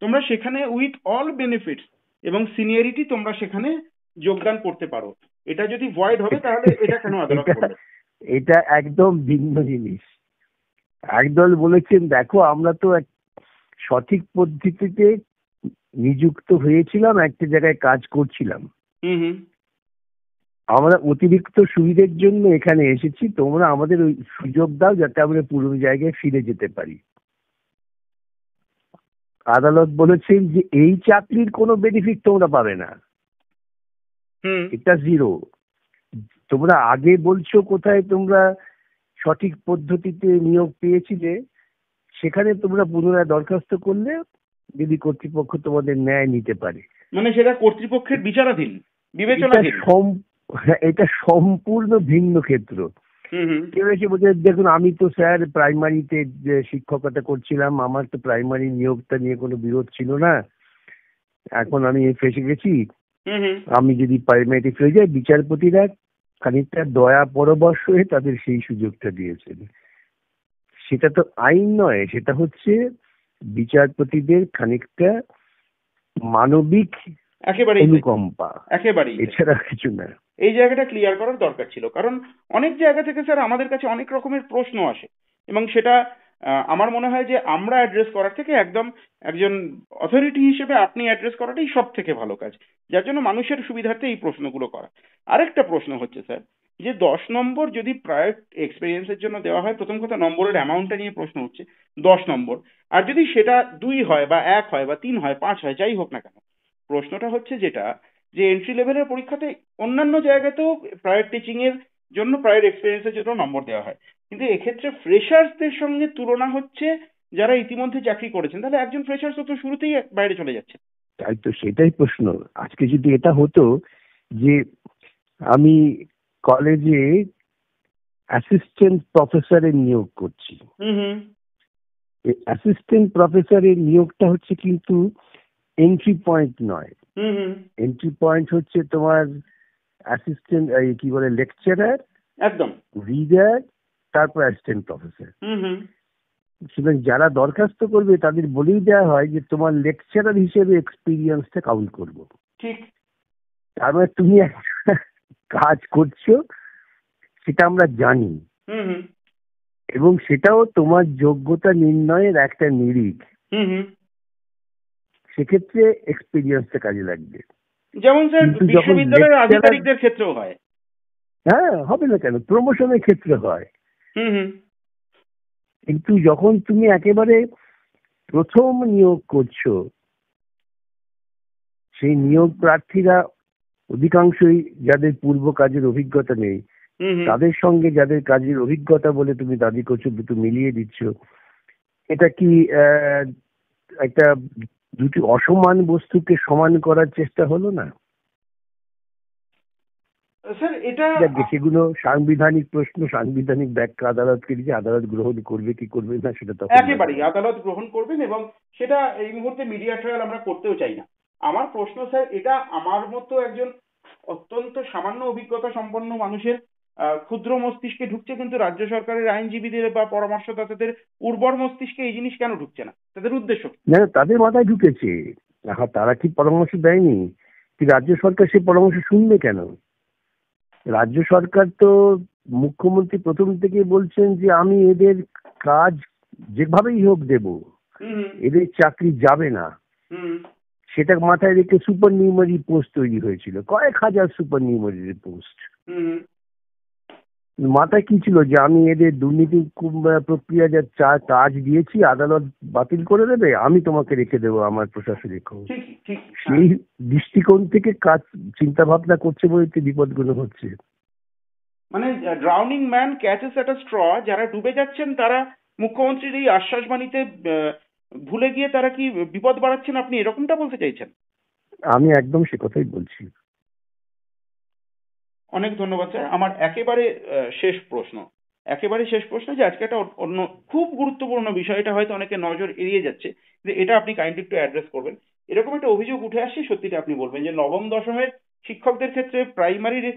তোমরা সেখানে উইথ অল বেনিফিটস এবং সিনিয়রিটি তোমরা সেখানে যোগদান করতে পারো। এটা যদি ভয়েড হবে তাহলে এটা কেন আদালত এটা করলো? এটা একদম ভিন্ন জিনিস। একদল বলেছেন দেখো আমরা তো সঠিক পদ্ধতিতে নিযুক্ত হয়েছিলাম, একটা জায়গায় কাজ করছিলাম, হুম হুম আমরা অতিরিক্ত সুবিধের জন্য এখানে এসেছি, তোমরা আমাদের ওই সুযোগ দাও যাতে আমরা পুরনো জায়গায় ফিরে যেতে পারি। আদালত বলেছেন যে এই চাকরির কোনো বেনিফিট তোমরা পাবে না, হুম এটা জিরো। তোমরা আগে বলছো কোথায় তোমরা সঠিক পদ্ধতিতে নিয়োগ পেয়েছিলে, সেখানে তোমরা পুনরায় দরখাস্ত করলে যদি কর্তৃপক্ষ তোমাদের ন্যায় নিতে পারে। মানে সেটা কর্তৃপক্ষের বিচারাধীন, এটা বিবেচনাধীন। এটা সম্পূর্ণ ভিন্ন ক্ষেত্র। হুম হুম কেউ এসে বলছে দেখুন আমি তো স্যার প্রাইমারিতে যে শিক্ষকতা করছিলাম, আমার তো প্রাইমারি নিয়োগটা নিয়ে কোনো বিরোধ ছিল না, এখন আমি ফেসে গেছি, হুম হুম আমি যদি প্রাইমারিতে ফিরে যাই। বিচারপতিরা খানিকটা দয়া পরবশ হয়ে তাদের সেই সুযোগটা দিয়েছেন। সেটা তো আইন নয়, সেটা হচ্ছে বিচারপতিদের খানিকটা মানবিক একেবারেই তাই, অনুকম্পা, একেবারেই তাই। এছাড়া কিছু না। এই জায়গাটা ক্লিয়ার করার দরকার ছিল, কারণ অনেক জায়গা থেকে স্যার আমাদের কাছে অনেক রকমের প্রশ্ন আসে, এবং সেটা আমার মনে হয় যে আমরা অ্যাড্রেস করার থেকে একদম একজন অথরিটি হিসেবে আপনি অ্যাড্রেস করাটাই সব থেকে ভালো কাজ, যার জন্য মানুষের সুবিধার্থে এই প্রশ্নগুলো করা। আরেকটা প্রশ্ন হচ্ছে স্যার, যে 10 নম্বর যদি প্রায়র এক্সপিরিয়েন্সের জন্য দেওয়া হয়, প্রথম কথা নম্বরের অ্যামাউন্টটা নিয়ে প্রশ্ন উঠছে। 10 নম্বর, আর যদি সেটা 2 হয় বা 1 হয় বা 3 হয় 5 হয়, যাই হোক না কেন, প্রশ্নটা হচ্ছে যেটা, যে এন্ট্রি লেভেলের পরীক্ষাতে অন্যান্য জায়গাতেও প্রায়র টিচিং এর জন্য, প্রায়র এক্সপিরিয়েন্সের জন্য নম্বর দেওয়া হয়, কিন্তু এক্ষেত্রে ফ্রেশার্সদের সঙ্গে তুলনা হচ্ছে যারা ইতিমধ্যে চাকরি করেছেন। তাহলে একজন ফ্রেশার্স তো শুরুতেই বাইরে চলে যাচ্ছে। তাই তো, সেটাই প্রশ্ন। আজকে যদি এটা হতো যে আমি কলেজে অ্যাসিস্ট্যান্ট প্রফেসরের নিয়োগ করছি, হুম হুম অ্যাসিস্ট্যান্ট প্রফেসরের নিয়োগটা হচ্ছে কিন্তু এন্ট্রি পয়েন্ট নয়। হুম হুম এন্ট্রি পয়েন্ট হচ্ছে তোমার অ্যাসিস্ট্যান্ট, কি বলে, লেকচারার, একদম। রিডার, তারপর অ্যাসিস্ট্যান্ট প্রফেসর। হুম হুম সুতরাং যারা দরখাস্ত করবে তাদের বলেই দেওয়া হয় যে তোমার লেকচারার হিসেবে এক্সপিরিয়েন্সটা কাউন্ট করবো। ঠিক। তার মানে তুমি একটা কাজ করছো, সেটা আমরা জানি, হুম হুম এবং সেটাও তোমার যোগ্যতা নির্ণয়ের একটা নিরিখ। হুম হুম সেক্ষেত্রে এক্সপিরিয়েন্সটা কাজে লাগবে। যেমন স্যার কিন্তু যখন বিশ্ববিদ্যালয়ের লেকচারার, আধিকারিকদের ক্ষেত্রেও হয়। হ্যাঁ হবে না কেন, প্রমোশনের ক্ষেত্রে হয়। হুম হুম কিন্তু যখন তুমি একেবারে প্রথম নিয়োগ করছো, সেই নিয়োগ প্রার্থীরা অধিকাংশই যাদের পূর্ব কাজের অভিজ্ঞতা নেই, হুম হুম তাদের সঙ্গে যাদের কাজের অভিজ্ঞতা বলে তুমি দাবি করছো, দুটো মিলিয়ে দিচ্ছ, এটা কি একটা দুটি অসমান বস্তুকে সমান করার চেষ্টা হলো না? স্যার এটা যাক, সেগুলো সাংবিধানিক প্রশ্ন, সাংবিধানিক ব্যাখ্যা আদালতকে দিয়েছে, আদালত গ্রহণ করবে কি করবে না সেটা তখন একেবারেই আদালত গ্রহণ করবেন, এবং সেটা এই মুহূর্তে মিডিয়া ট্রায়াল আমরা করতেও চাই না। আমার প্রশ্ন স্যার, এটা আমার মতো একজন অত্যন্ত সামান্য অভিজ্ঞতা সম্পন্ন মানুষের ক্ষুদ্র মস্তিষ্কে ঢুকছে, কিন্তু রাজ্য সরকারের আইনজীবীদের বা পরামর্শদাতাদের উর্বর মস্তিষ্কে এই জিনিস কেন ঢুকছে না? তাদের উদ্দেশ্য কি? না, তাদের মাথায় ঢুকেছে। তারা কি পরামর্শ দেয়নি? কি রাজ্য সরকার সেই পরামর্শ শুনবে কেন? রাজ্য সরকার তো, মুখ্যমন্ত্রী প্রথম থেকে বলছেন যে আমি এদের কাজ যেভাবেই হোক দেব, হুম এদের চাকরি যাবে না। হুম সেটা মাথায় রেখে সুপার নিউমারি পোস্ট তৈরি হয়েছিল, কয়েক হাজার সুপার নিউমারি পোস্ট। হুম মাথায় কি ছিল যে আমি এদের দুর্নীতি প্রক্রিয়া যা কাজ দিয়েছি আদালত বাতিল করে দেবে, আমি তোমাকে রেখে দেবো আমার প্রশাসনিক খবর। ঠিক ঠিক। সেই দৃষ্টিকোণ থেকে কাজ চিন্তা ভাবনা করছে বলে তো বিপদগুলো হচ্ছে। মানে ড্রাউনিং ম্যান ক্যাচেস এট আ স্ট্র, যারা ডুবে যাচ্ছেন তারা মুখ্যমন্ত্রীর এই আশ্বাস বাণীতে ভুলে গিয়ে তারা কি বিপদ বাড়াচ্ছেন, আপনি এরকমটা বলতে চাইছেন? আমি একদম সে কথাই বলছি। অনেক ধন্যবাদ স্যার। আমার একেবারে শেষ প্রশ্ন, যে আজকে একটা অন্য খুব গুরুত্বপূর্ণ বিষয়, এটা হয়তো অনেকে নজর এড়িয়ে যাচ্ছে, যে এটা আপনি কাইন্ডলি একটু অ্যাড্রেস করবেন। এরকম একটা অভিযোগ উঠে আসছে, সত্যিটা আপনি বলবেন, যে নবম দশমের শিক্ষকদের ক্ষেত্রে প্রাইমারির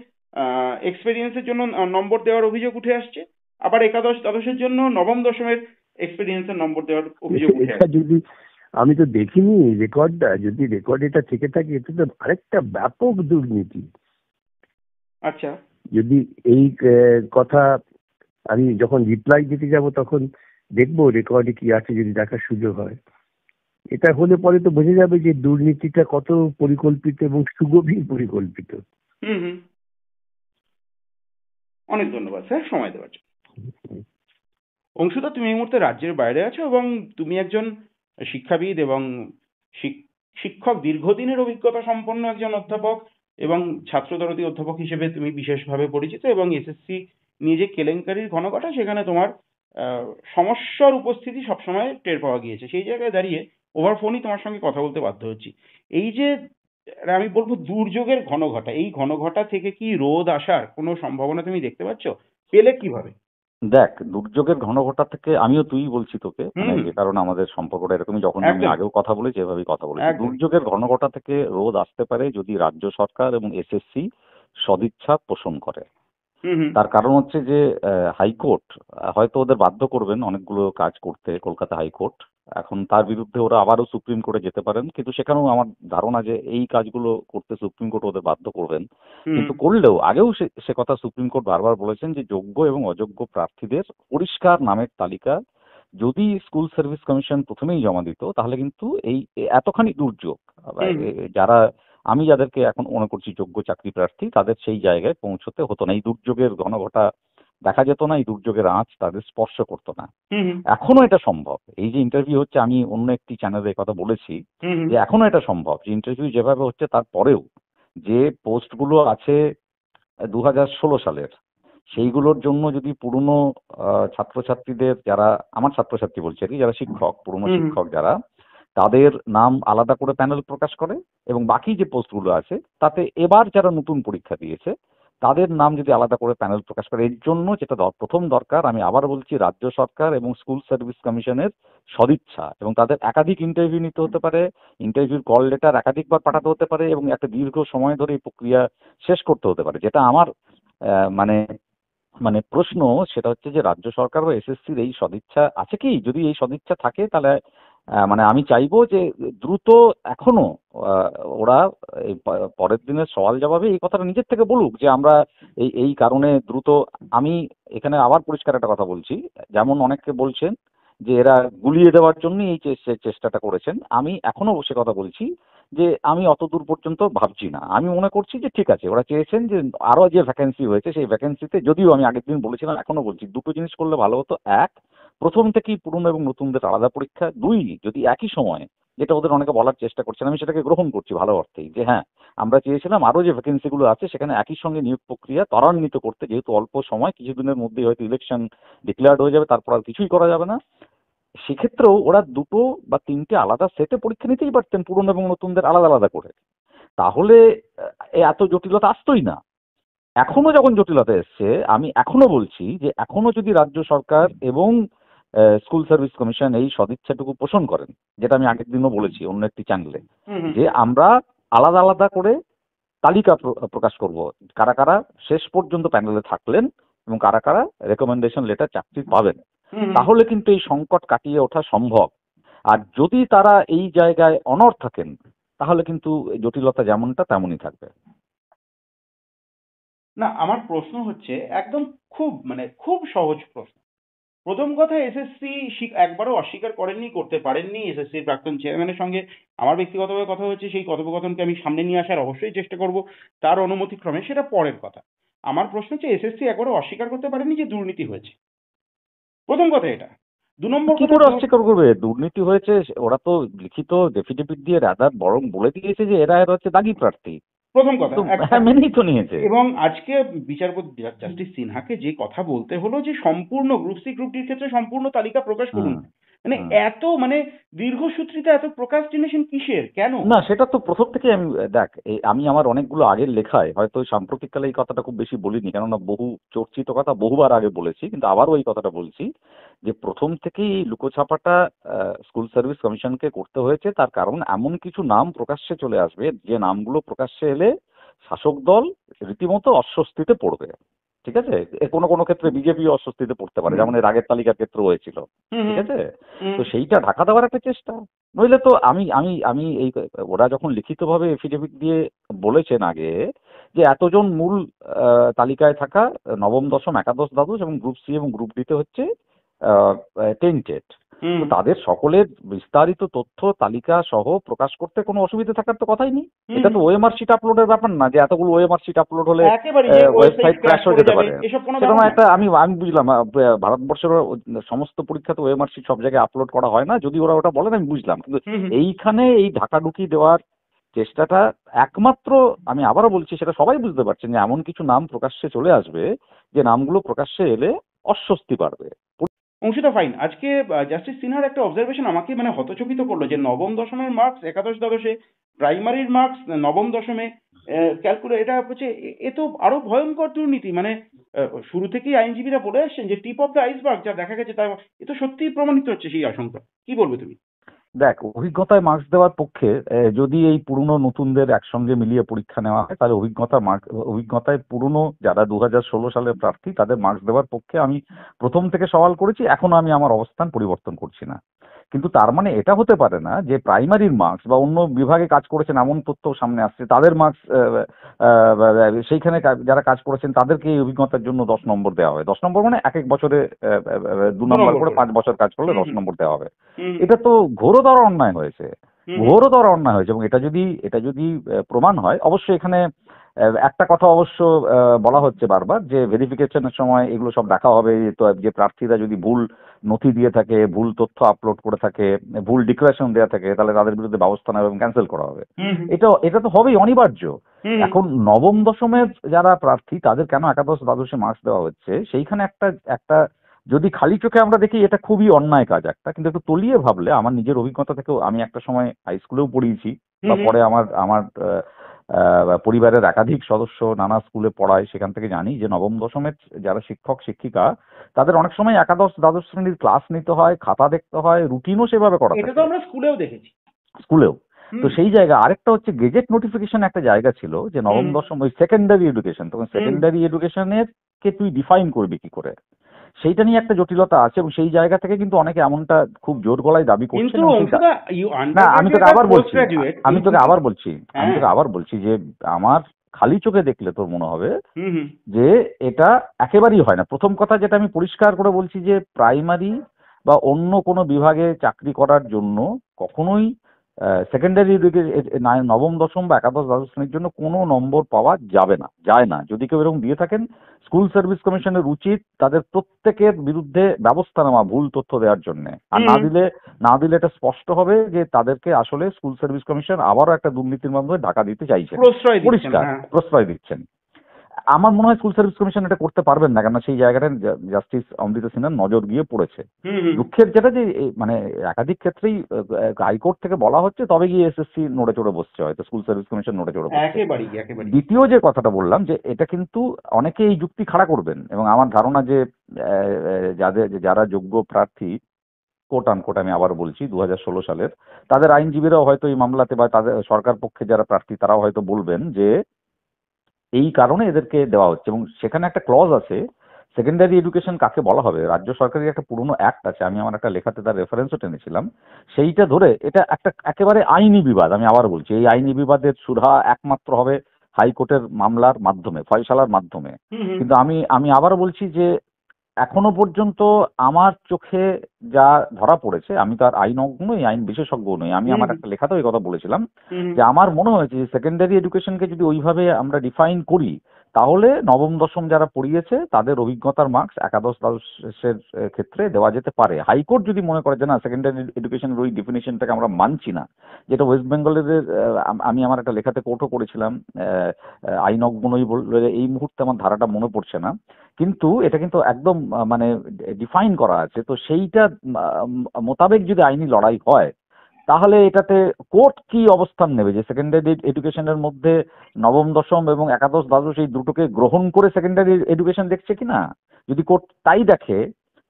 এক্সপেরিয়েন্সের জন্য নম্বর দেওয়ার অভিযোগ উঠে আসছে, আবার একাদশ দ্বাদশের জন্য নবম দশমের এক্সপেরিয়েন্সের নম্বর দেওয়ার অভিযোগ উঠে এটা আসছে। যদি, আমি তো দেখিনি রেকর্ডটা, যদি রেকর্ড এটা থেকে থাকে, এটা তো আরেকটা ব্যাপক দুর্নীতি। আচ্ছা। যদি এই কথা আমি যখন রিপ্লাই দিতে যাব তখন দেখবো রেকর্ডে কি আছে, যদি দেখার সুযোগ হয়। এটা হলে পরে তো বোঝা যাবে যে দুর্নীতিটা কত পরিকল্পিত এবং সুগভীর পরিকল্পিত। হুম হুম অনেক ধন্যবাদ স্যার সময় দেওয়ার জন্য। অংশুদা, তুমি এই মুহূর্তে রাজ্যের বাইরে আছো, এবং তুমি একজন শিক্ষাবিদ এবং শিক্ষক, দীর্ঘদিনের অভিজ্ঞতা সম্পন্ন একজন অধ্যাপক, এবং ছাত্রদরদী অধ্যাপক হিসেবে তুমি বিশেষভাবে পরিচিত, এবং এসএসসি নিয়ে যে কেলেঙ্কারির ঘনঘটা, সেখানে তোমার সমস্যার উপস্থিতি সবসময় টের পাওয়া গিয়েছে। সেই জায়গায় দাঁড়িয়ে ওভার ফোনই তোমার সঙ্গে কথা বলতে বাধ্য হচ্ছি। এই যে আমি বলবো দুর্যোগের ঘনঘটা, এই ঘনঘটা থেকে কি রোদ আসার কোনো সম্ভাবনা তুমি দেখতে পাচ্ছ? পেলে কিভাবে? দেখ, দুর্যোগের ঘনঘটা থেকে আমিও তুই বলছি তোকে, মানে হুম যে কারণে আমাদের সম্পর্কটা এরকমই, যখন আমি একদম আগেও কথা বলেছি এভাবেই কথা বলেছি। একদম। দুর্যোগের ঘনঘটা থেকে রোদ আসতে পারে যদি রাজ্য সরকার এবং এসএসসি সদিচ্ছা পোষণ করে। হুম হুম তার কারণ হচ্ছে যে হাইকোর্ট হয়তো ওদের বাধ্য করবেন অনেকগুলো কাজ করতে, কলকাতা হাইকোর্ট। এখন তার বিরুদ্ধে ওরা আবারও সুপ্রিম কোর্টে যেতে পারেন, কিন্তু সেখানেও আমার ধারণা যে এই কাজগুলো করতে সুপ্রিম কোর্ট ওদের বাধ্য করবেন। হুম কিন্তু করলেও আগেও সে কথা সুপ্রিম কোর্ট বারবার বলেছেন যে যোগ্য এবং অযোগ্য প্রার্থীদের পরিষ্কার নামের তালিকা যদি স্কুল সার্ভিস কমিশন প্রথমেই জমা দিত, তাহলে কিন্তু এই এতখানি দুর্যোগ হুম যারা আমি যাদেরকে এখন মনে করছি যোগ্য চাকরি প্রার্থী তাদের সেই জায়গায় পৌঁছতে হতো না, এই দুর্যোগের ঘনঘটা দেখা যেত না, এই দুর্যোগের আঁচ তাদের স্পর্শ করতো না। হুম হুম এখনো এটা সম্ভব। এই যে ইন্টারভিউ হচ্ছে, আমি অন্য একটি চ্যানেলে কথা বলেছি হুম হুম যে এখনো এটা সম্ভব যে ইন্টারভিউ যেভাবে হচ্ছে তারপরেও যে পোস্টগুলো আছে 2016 সালের, সেইগুলোর জন্য যদি পুরনো ছাত্রছাত্রীদের, যারা আমার ছাত্রছাত্রী বলছে আর কি, যারা শিক্ষক, পুরনো হুম হুম শিক্ষক যারা, তাদের নাম আলাদা করে প্যানেল প্রকাশ করে, এবং বাকি যে পোস্টগুলো আছে তাতে এবার যারা নতুন পরীক্ষা দিয়েছে তাদের নাম যদি আলাদা করে প্যানেল প্রকাশ করে। এর জন্য যেটা প্রথম দরকার, আমি আবার বলছি, রাজ্য সরকার এবং স্কুল সার্ভিস কমিশনের সদিচ্ছা, এবং তাদের একাধিক ইন্টারভিউ নিতে হতে পারে, ইন্টারভিউর কল লেটার একাধিকবার পাঠাতে হতে পারে, এবং একটা দীর্ঘ সময় ধরে এই প্রক্রিয়া শেষ করতে হতে পারে। যেটা আমার মানে মানে প্রশ্ন, সেটা হচ্ছে যে রাজ্য সরকার বা এসএসসির এই সদিচ্ছা আছে কি? যদি এই সদিচ্ছা থাকে তাহলে মানে আমি চাইবো যে দ্রুত এখনো আহ, ওরা এই পরের দিনের সওয়াল জবাবে এই কথাটা নিজের থেকে বলুক যে আমরা এই এই কারণে দ্রুত। আমি এখানে আবার পরিষ্কার একটা কথা বলছি, যেমন অনেকে বলছেন যে এরা গুলিয়ে দেওয়ার জন্য এই চেষ্টাটা করেছেন, আমি এখনো সে কথা বলছি যে আমি অত দূর পর্যন্ত ভাবছি না। আমি মনে করছি যে ঠিক আছে, ওরা চেয়েছেন যে আরো যে ভ্যাকেন্সি হয়েছে সেই ভ্যাকেন্সিতে, যদিও আমি আগের দিন বলেছিলাম এখনো বলছি, দুটো জিনিস করলে ভালো হতো। এক, প্রথম থেকেই পুরনো এবং নতুনদের আলাদা পরীক্ষা। দুই, যদি একই সময়ে, যেটা ওদের অনেকে বলার চেষ্টা করছেন, আমি সেটাকে গ্রহণ করছি ভালো অর্থেই, যে হ্যাঁ আমরা চেয়েছিলাম আরো যে ভ্যাকেন্সি গুলো আছে সেখানে একই সঙ্গে নিয়োগ প্রক্রিয়া ত্বরান্বিত করতে, যেহেতু অল্প সময়, কিছুদিনের মধ্যেই হয়তো ইলেকশন ডিক্লেয়ার্ড হয়ে যাবে, তারপর আর কিছুই করা যাবে না। সেক্ষেত্রেও ওরা দুটো বা তিনটে আলাদা সেটে পরীক্ষা নিতেই পারতেন, পুরনো এবং নতুনদের আলাদা আলাদা করে। তাহলে এত জটিলতা আসতোই না। এখনো যখন জটিলতা এসছে, আমি এখনো বলছি যে এখনো যদি রাজ্য সরকার এবং স্কুল সার্ভিস কমিশন এই সদিচ্ছাটুকু পোষণ করেন, যেটা আমি আগের দিনও বলেছি অন্য একটি চ্যানেলে, হুম হুম যে আমরা আলাদা আলাদা করে তালিকা প্রকাশ করব কারা কারা শেষ পর্যন্ত প্যানেলে থাকলেন এবং কারা কারা রেকমেন্ডেশন লেটার চাকরি পাবেন, হুম হুম। তাহলে কিন্তু এই সংকট কাটিয়ে ওঠা সম্ভব। আর যদি তারা এই জায়গায় অনড় থাকেন তাহলে কিন্তু জটিলতা যেমনটা তেমনই থাকবে। না, আমার প্রশ্ন হচ্ছে একদম খুব খুব সহজ প্রশ্ন। প্রথম কথা, এসএসসি একবারও অস্বীকার করেননি, করতে পারেননি। এসএসসির প্রাক্তন চেয়ারম্যানের সঙ্গে আমার ব্যক্তিগতভাবে কথা হচ্ছে, সেই কথোপকথনকে আমি সামনে নিয়ে আসার অবশ্যই চেষ্টা করব তার অনুমতিক্রমে, সেটা পরের কথা। আমার প্রশ্ন হচ্ছে, এসএসসি একবারও অস্বীকার করতে পারেনি যে দুর্নীতি হয়েছে। প্রথম কথা এটা। দু নম্বর কি কথা, করে অস্বীকার করবে দুর্নীতি হয়েছে? ওরা তো লিখিত ডেফিডেভিট দিয়ে রাদার বরং বলে দিয়েছে যে এরা এরা হচ্ছে দাগি প্রার্থী, প্রথম কথা তো হ্যাঁ মেনেই তো নিয়েছে। এবং আজকে বিচারপতি জাস্টিস সিনহাকে যে কথা বলতে হলো যে সম্পূর্ণ গ্রুপ সি গ্রুপ ডির ক্ষেত্রে সম্পূর্ণ তালিকা প্রকাশ করুন, হুম মানে হুম। এত দীর্ঘসূত্রিতা, এত প্রোক্রাস্টিনেশন কিসের, কেন? না, সেটা তো প্রথম থেকে আমি দেখ, আমি আমার অনেকগুলো আগের লেখায় হয়তো সাম্প্রতিককালে এই কথাটা খুব বেশি বলিনি, কেননা বহু চর্চিত কথা বহুবার আগে বলেছি, কিন্তু আবারও এই কথাটা বলছি যে প্রথম থেকেই এই লুকোছাপাটা স্কুল সার্ভিস কমিশনকে করতে হয়েছে। তার কারণ এমন কিছু নাম প্রকাশ্যে চলে আসবে যে নামগুলো প্রকাশ্যে এলে শাসক দল রীতিমতো অস্বস্তিতে পড়বে। ঠিক আছে, কোনো কোনো ক্ষেত্রে বিজেপি অস্বস্তিতে পড়তে পারে, যেমন এর আগের তালিকার ক্ষেত্রে হয়েছিল। হুম ঠিক হুম আছে, হুম তো সেইটা ঢাকা দেওয়ার একটা চেষ্টা। নইলে তো আমি আমি আমি এই, ওরা যখন লিখিতভাবে এফিডেভিট দিয়ে বলেছেন আগে যে এতজন মূল তালিকায় থাকা নবম দশম একাদশ দ্বাদশ এবং গ্রুপ সি এবং গ্রুপ ডিতে হচ্ছে টেন্টেড, হুম। তো তাদের সকলের বিস্তারিত তথ্য তালিকা সহ প্রকাশ করতে কোনো অসুবিধা থাকার তো কথাই নেই। হুম এটা তো হুম। ওএমআর শিট আপলোডের ব্যাপার না যে এতগুলো ওএমআর শিট আপলোড হলে একেবারে যে ওয়েবসাইট ওয়েবসাইট ক্র্যাশ ক্র্যাশ হয়ে করে যেতে যাবে, পারে। এসব কোনো সেরকম ব্যাপার না। একটা আমি আমি বুঝলাম, ভারতবর্ষের সমস্ত পরীক্ষাতে ওএমআর শিট সব জায়গায় আপলোড করা হয় না, যদি ওরা ওটা বলেন আমি বুঝলাম, কিন্তু হুম হুম। এইখানে এই ঢাকাঢুকি দেওয়ার চেষ্টাটা একমাত্র, আমি আবারও বলছি সেটা সবাই বুঝতে পারছেন যে এমন কিছু নাম প্রকাশ্যে চলে আসবে যে নামগুলো প্রকাশ্যে এলে অস্বস্তি বাড়বে। অংশিতা ফাইন, আজকে জাস্টিস সিনহার একটা অবজারভেশন আমাকে হতচকিত করলো, যে নবম দশমের মার্কস একাদশ দ্বাদশে, প্রাইমারির মার্কস নবম দশমে ক্যালকুলেট, এটা হচ্ছে এ তো আরো ভয়ঙ্কর দুর্নীতি। শুরু থেকেই আইনজীবীরা বলে আসছেন যে টিপ অফ দ্য আইসবার্গ যা দেখা গেছে, তা এ তো সত্যিই প্রমাণিত হচ্ছে সেই আশঙ্কা। কি বলবে তুমি? দেখ, অভিজ্ঞতায় মার্কস দেওয়ার পক্ষে যদি এই পুরনো নতুনদের একসঙ্গে মিলিয়ে পরীক্ষা নেওয়া হয় তাহলে অভিজ্ঞতায় পুরনো যারা 2016 সালের প্রার্থী তাদের মার্কস দেওয়ার পক্ষে আমি প্রথম থেকে সওয়াল করেছি, এখনো আমি আমার অবস্থান পরিবর্তন করছি না। কিন্তু তার মানে এটা হতে পারে না যে প্রাইমারির মার্কস বা অন্য বিভাগে কাজ করেছেন এমন তথ্য সামনে আসছে তাদের মার্কস, সেইখানে যারা কাজ করেছেন তাদেরকে এই অভিজ্ঞতার জন্য 10 নম্বর দেওয়া হয়। 10 নম্বর মানে এক এক বছরে 2 দু নম্বর নম্বর করে, করে। 5 বছর কাজ করলে হুম 10 হুম নম্বর দেওয়া হবে। হুম এটা তো ঘোরতর অন্যায় হয়েছে। ঘোরতর ওরা অন্যায় হয়েছে। এবং এটা যদি প্রমাণ হয়, অবশ্যই এখানে একটা কথা অবশ্য বলা হচ্ছে বারবার, যে ভেরিফিকেশনের সময় এগুলো সব দেখা হবে। তো যে প্রার্থীরা যদি ভুল নথি দিয়ে থাকে, ভুল তথ্য আপলোড করে থাকে, ভুল ডিক্লারেশন দেওয়া থাকে, তাহলে তাদের বিরুদ্ধে ব্যবস্থা নেবে এবং ক্যান্সেল করা হবে। এটা তো হবেই, অনিবার্য। এখন নবম দশমের যারা প্রার্থী তাদের কেন একাদশ দ্বাদশে মার্কস দেওয়া হচ্ছে, সেইখানে একটা যদি খালি চোখে আমরা দেখি এটা খুবই অন্যায় কাজ একটা, কিন্তু একটু তলিয়ে ভাবলে, আমার নিজের অভিজ্ঞতা থেকেও, আমি একটা সময় হাই স্কুলেও পড়িয়েছি, বা পরে আমার পরিবারের একাধিক সদস্য নানা স্কুলে পড়ায়, সেখান থেকে জানি যে নবম দশমের যারা শিক্ষক শিক্ষিকা, তাদের অনেক সময় একাদশ দ্বাদশ শ্রেণীর ক্লাস নিতে হয়, খাতা দেখতে হয়, রুটিনও সেভাবে করা এটা তো আমরা স্কুলেও দেখেছি, স্কুলেও। তো সেই জায়গা আরেকটা হচ্ছে গেজেট নোটিফিকেশন একটা জায়গা ছিল, যে নবম দশম ওই সেকেন্ডারি এডুকেশন, তখন সেকেন্ডারি এডুকেশনের কে তুই ডিফাইন করবি কি করে, সেইটা নিয়ে একটা জটিলতা আছে। এবং সেই জায়গা থেকে কিন্তু অনেকে এমনটা খুব জোর গলায় দাবি করছে। না, আমি তোকে আবার বলছি যে আমার খালি চোখে দেখলে তোর মনে হবে যে এটা একেবারেই হয় না। প্রথম কথা যেটা আমি পরিষ্কার করে বলছি, যে প্রাইমারি বা অন্য কোনো বিভাগে চাকরি করার জন্য কখনোই সেকেন্ডারি নবম দশম বা একাদশ দ্বাদশ শ্রেণীর জন্য কোনো নম্বর পাওয়া যায় না। যদি কেউ এরকম দিয়ে থাকেন, স্কুল সার্ভিস কমিশনের উচিত তাদের প্রত্যেকের বিরুদ্ধে ব্যবস্থা নেওয়া ভুল তথ্য দেওয়ার জন্য। আর না দিলে এটা স্পষ্ট হবে যে তাদেরকে আসলে স্কুল সার্ভিস কমিশন আবারও একটা দুর্নীতির মাধ্যমে ঢাকা দিতে চাইছেন, পরিষ্কার প্রশ্রয় দিচ্ছেন। আমার মনে হয় স্কুল সার্ভিস কমিশন এটা করতে পারবেন না, কেননা সেই জায়গাটা জাস্টিস অমৃতা সিনহার নজর গিয়ে পড়েছে। দুঃখের যেটা, যে মানে একাধিক ক্ষেত্রেই হাইকোর্ট থেকে বলা হচ্ছে, তবে গিয়ে এসএসসি নড়ে চড়ে বসছে, হয়তো স্কুল সার্ভিস কমিশন নড়ে চড়ে বসছে। দ্বিতীয় যে কথাটা বললাম, যে এটা কিন্তু অনেকে এই যুক্তি খাড়া করবেন, এবং আমার ধারণা যে যারা যোগ্য প্রার্থী, কোট আনকোট আমি আবার বলছি, 2016 সালের, তাদের আইনজীবীরাও হয়তো এই মামলাতে, বা তাদের সরকার পক্ষে যারা প্রার্থী তারাও হয়তো বলবেন যে এই কারণে এদেরকে দেওয়া হচ্ছে। এবং সেখানে একটা ক্লজ আছে, সেকেন্ডারি এডুকেশন কাকে বলা হবে। রাজ্য সরকারের একটা পুরনো অ্যাক্ট আছে, আমি আমার একটা লেখাতে তার রেফারেন্সও টেনেছিলাম, সেইটা ধরে এটা একটা একেবারে আইনি বিবাদ। আমি আবার বলছি, এই আইনি বিবাদের সুরাহা একমাত্র হবে হাইকোর্টের মামলার মাধ্যমে, ফয়সালার মাধ্যমে। কিন্তু আমি আবার বলছি যে এখনো পর্যন্ত আমার চোখে যা ধরা পড়েছে, আমি তো আর আইনজ্ঞ নই, আইন বিশেষজ্ঞ নই, আমি আমার একটা লেখাতেও এই কথা বলেছিলাম, যে আমার মনে হয়েছে যে সেকেন্ডারি এডুকেশনকে যদি ওইভাবে আমরা ডিফাইন করি, তাহলে নবম দশম যারা পড়িয়েছে তাদের অভিজ্ঞতার মার্কস একাদশ দ্বাদশের ক্ষেত্রে দেওয়া যেতে পারে। হাইকোর্ট যদি মনে করে যে না, সেকেন্ডারি এডুকেশনের ওই ডিফিনিশনটাকে আমরা মানছি না, যেটা ওয়েস্ট বেঙ্গলের, আমি আমার একটা লেখাতে কোটও করেছিলাম, আইনজ্ঞ নই বলে এই মুহূর্তে আমার ধারাটা মনে পড়ছে না, কিন্তু এটা কিন্তু একদম মানে ডিফাইন করা আছে। তো সেইটা মোতাবেক যদি আইনি লড়াই হয়, তাহলে এটাতে কোর্ট কি অবস্থান নেবে, যে সেকেন্ডারি এডুকেশনের মধ্যে নবম দশম এবং একাদশ দ্বাদশ এই দুটোকে গ্রহণ করে সেকেন্ডারি এডুকেশন দেখছে কিনা। যদি কোর্ট তাই দেখে,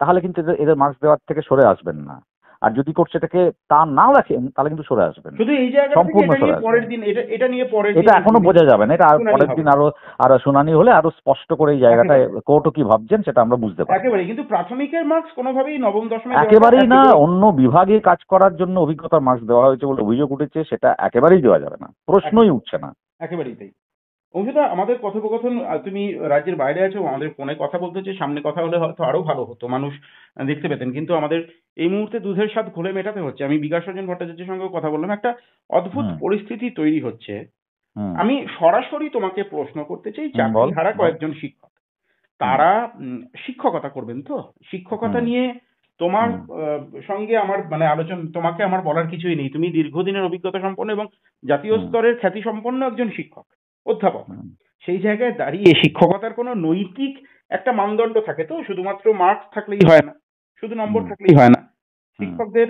তাহলে কিন্তু এদের মার্কস দেওয়ার থেকে সরে আসবেন না। আর যদি কোর্ট সেটাকে তা নাও রাখেন, তাহলে কিন্তু সরে আসবেন, শুধু এই জায়গাটা সম্পূর্ণ সরে আসবেন। এটা এখনো বোঝা যাবে না, এটা পরের দিন আরো শুনানি হলে আরো স্পষ্ট করে এই জায়গাটায় কোর্টও কি ভাবছেন সেটা আমরা বুঝতে পারি। একেবারে, কিন্তু প্রাথমিকের মার্কস কোনোভাবেই নবম দশমে একেবারেই না। অন্য বিভাগে কাজ করার জন্য অভিজ্ঞতার মার্কস দেওয়া হয়েছে বলে অভিযোগ উঠেছে, সেটা একেবারেই দেওয়া যাবে না, প্রশ্নই উঠছে না। একেবারেই তাই। অংশুদা, আমাদের কথোপকথন, তুমি রাজ্যের বাইরে আছো, আমাদের ফোনে কথা বলতে হচ্ছে, সামনে কথা হলে হয়তো আরো ভালো হতো, মানুষ দেখতে পেতেন, কিন্তু আমাদের এই মুহূর্তে দুধের স্বাদ ঘোলে মেটাতে হচ্ছে। আমি বিকাশ রঞ্জন ভট্টাচার্যের সঙ্গে কথা বললাম, একটা অদ্ভুত পরিস্থিতি তৈরি হচ্ছে। আমি সরাসরি তোমাকে প্রশ্ন করতে চাই, চাকরি হারা কয়েকজন শিক্ষক, তারা শিক্ষকতা করবেন তো, শিক্ষকতা নিয়ে তোমার সঙ্গে আমার মানে তোমাকে আমার বলার কিছুই নেই। তুমি দীর্ঘদিনের অভিজ্ঞতা সম্পন্ন এবং জাতীয় স্তরের খ্যাতি সম্পন্ন একজন শিক্ষক, অধ্যাপক। সেই জায়গায় দাঁড়িয়ে শিক্ষকতার কোনো নৈতিক একটা মানদণ্ড থাকে তো, শুধুমাত্র মার্কস থাকলেই হয় না, শুধু নম্বর থাকলেই হয় না। শিক্ষকদের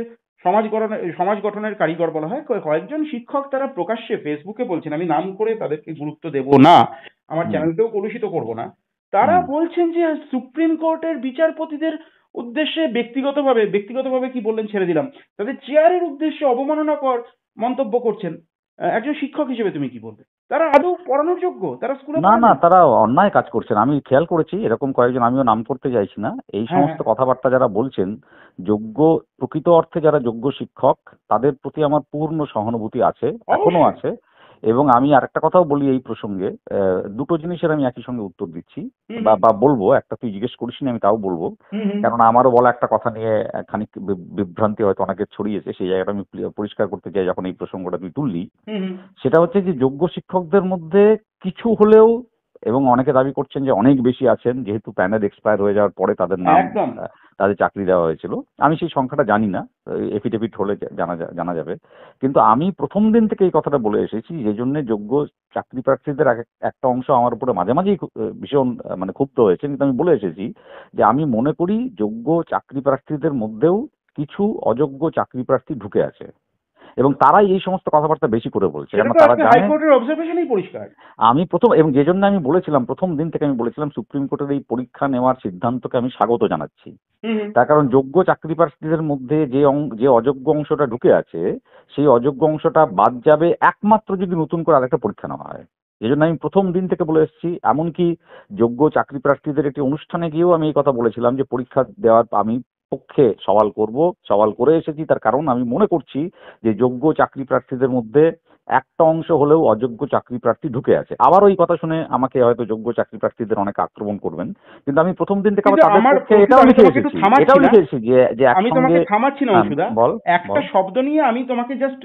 সমাজ গঠনের কারিগর বলা হয়। কয়েকজন শিক্ষক তারা প্রকাশ্যে ফেসবুকে বলছেন, আমি নাম করে তাদেরকে গুরুত্ব দেব না, আমার চ্যানেলকেও কলুষিত করব না, তারা বলছেন যে সুপ্রিম কোর্টের বিচারপতিদের উদ্দেশ্যে ব্যক্তিগতভাবে কি বললেন ছেড়ে দিলাম, তাদের চেয়ারের উদ্দেশ্যে অবমাননাকর মন্তব্য করছেন। একজন শিক্ষক হিসেবে তুমি কি বলবে? তারা আদৌ পড়ানোর যোগ্য? তারা স্কুলে না, তারা অন্যায় কাজ করছেন। আমি খেয়াল করেছি এরকম কয়েকজন, আমিও নাম করতে চাইছি না, এই সমস্ত কথাবার্তা যারা বলছেন, প্রকৃত অর্থে যারা যোগ্য শিক্ষক, তাদের প্রতি আমার পূর্ণ সহানুভূতি আছে, এখনো আছে। এবং আমি আরেকটা কথাও বলি এই প্রসঙ্গে, দুটো জিনিসের আমি একই সঙ্গে উত্তর দিচ্ছি হুম, বা বলবো। একটা তুই জিজ্ঞেস করিসনি, আমি তাও বলবো, হুম, হুম, কারণ আমারও বলা একটা কথা নিয়ে খানিক বিভ্রান্তি হয়তো অনেকে ছড়িয়েছে, সেই জায়গাটা আমি পরিষ্কার করতে চাই যখন এই প্রসঙ্গটা তুই তুললি। হুম, হুম, সেটা হচ্ছে যে যোগ্য শিক্ষকদের মধ্যে কিছু হলেও, এবং অনেকে দাবি করছেন যে অনেক বেশি আছেন, যেহেতু প্যানেল এক্সপায়ার হয়ে যাওয়ার পরে তাদের নাম একদম। তাদের চাকরি দেওয়া হয়েছিল। আমি সেই সংখ্যাটা জানি না, এফিডেভিট হলে জানা যাবে। কিন্তু আমি প্রথম দিন থেকে এই কথাটা বলে এসেছি, যে জন্য যোগ্য চাকরি প্রার্থীদের একটা অংশ আমার উপরে মাঝে মাঝেই ভীষণ মানে ক্ষুব্ধ হয়েছে, কিন্তু আমি বলে এসেছি যে আমি মনে করি যোগ্য চাকরি প্রার্থীদের মধ্যেও কিছু অযোগ্য চাকরি প্রার্থী ঢুকে আছে, এবং তারাই এই সমস্ত কথাবার্তা বেশি করে বলছে, সেটা কারণ তো তারা আজকে জানে। হাইকোর্টের অবজারভেশনই পরিষ্কার। আমি প্রথম, এবং যে জন্য আমি বলেছিলাম প্রথম দিন থেকে, আমি বলেছিলাম সুপ্রিম কোর্টের এই পরীক্ষা নেওয়ার সিদ্ধান্তকে আমি স্বাগত জানাচ্ছি। হুম, হুম, তার কারণ যোগ্য চাকরি প্রার্থীদের মধ্যে যে অযোগ্য অংশটা ঢুকে আছে, সেই অযোগ্য অংশটা বাদ যাবে একমাত্র যদি নতুন করে আরেকটা পরীক্ষা নেওয়া হয়। এই জন্য আমি প্রথম দিন থেকে বলে এসেছি, এমনকি যোগ্য চাকরি প্রার্থীদের একটি অনুষ্ঠানে গিয়েও আমি এই কথা বলেছিলাম যে পরীক্ষা দেওয়ার আমি পক্ষে সওয়াল করে এসেছি। তার কারণ আমি মনে করছি যে যোগ্য চাকরি প্রার্থীদের মধ্যে একটা অংশ হলেও অযোগ্য চাকরি প্রার্থী ঢুকে আছে। আবার ওই কথা শুনে আমাকে হয়তো যোগ্য চাকরি প্রার্থীদের অনেকে আক্রমণ করবেন, কিন্তু আমি প্রথম দিন থেকে আবার কিন্তু তাদের আমার পক্ষে প্রকৃত, এটাও আমি লিখে তোমাকে একটু এসেছি থামাচ্ছি না, যে আমি তোমাকে একসঙ্গে। থামাচ্ছি না হ্যাঁ, অংশুদা। বল একটা বল। শব্দ নিয়ে আমি তোমাকে জাস্ট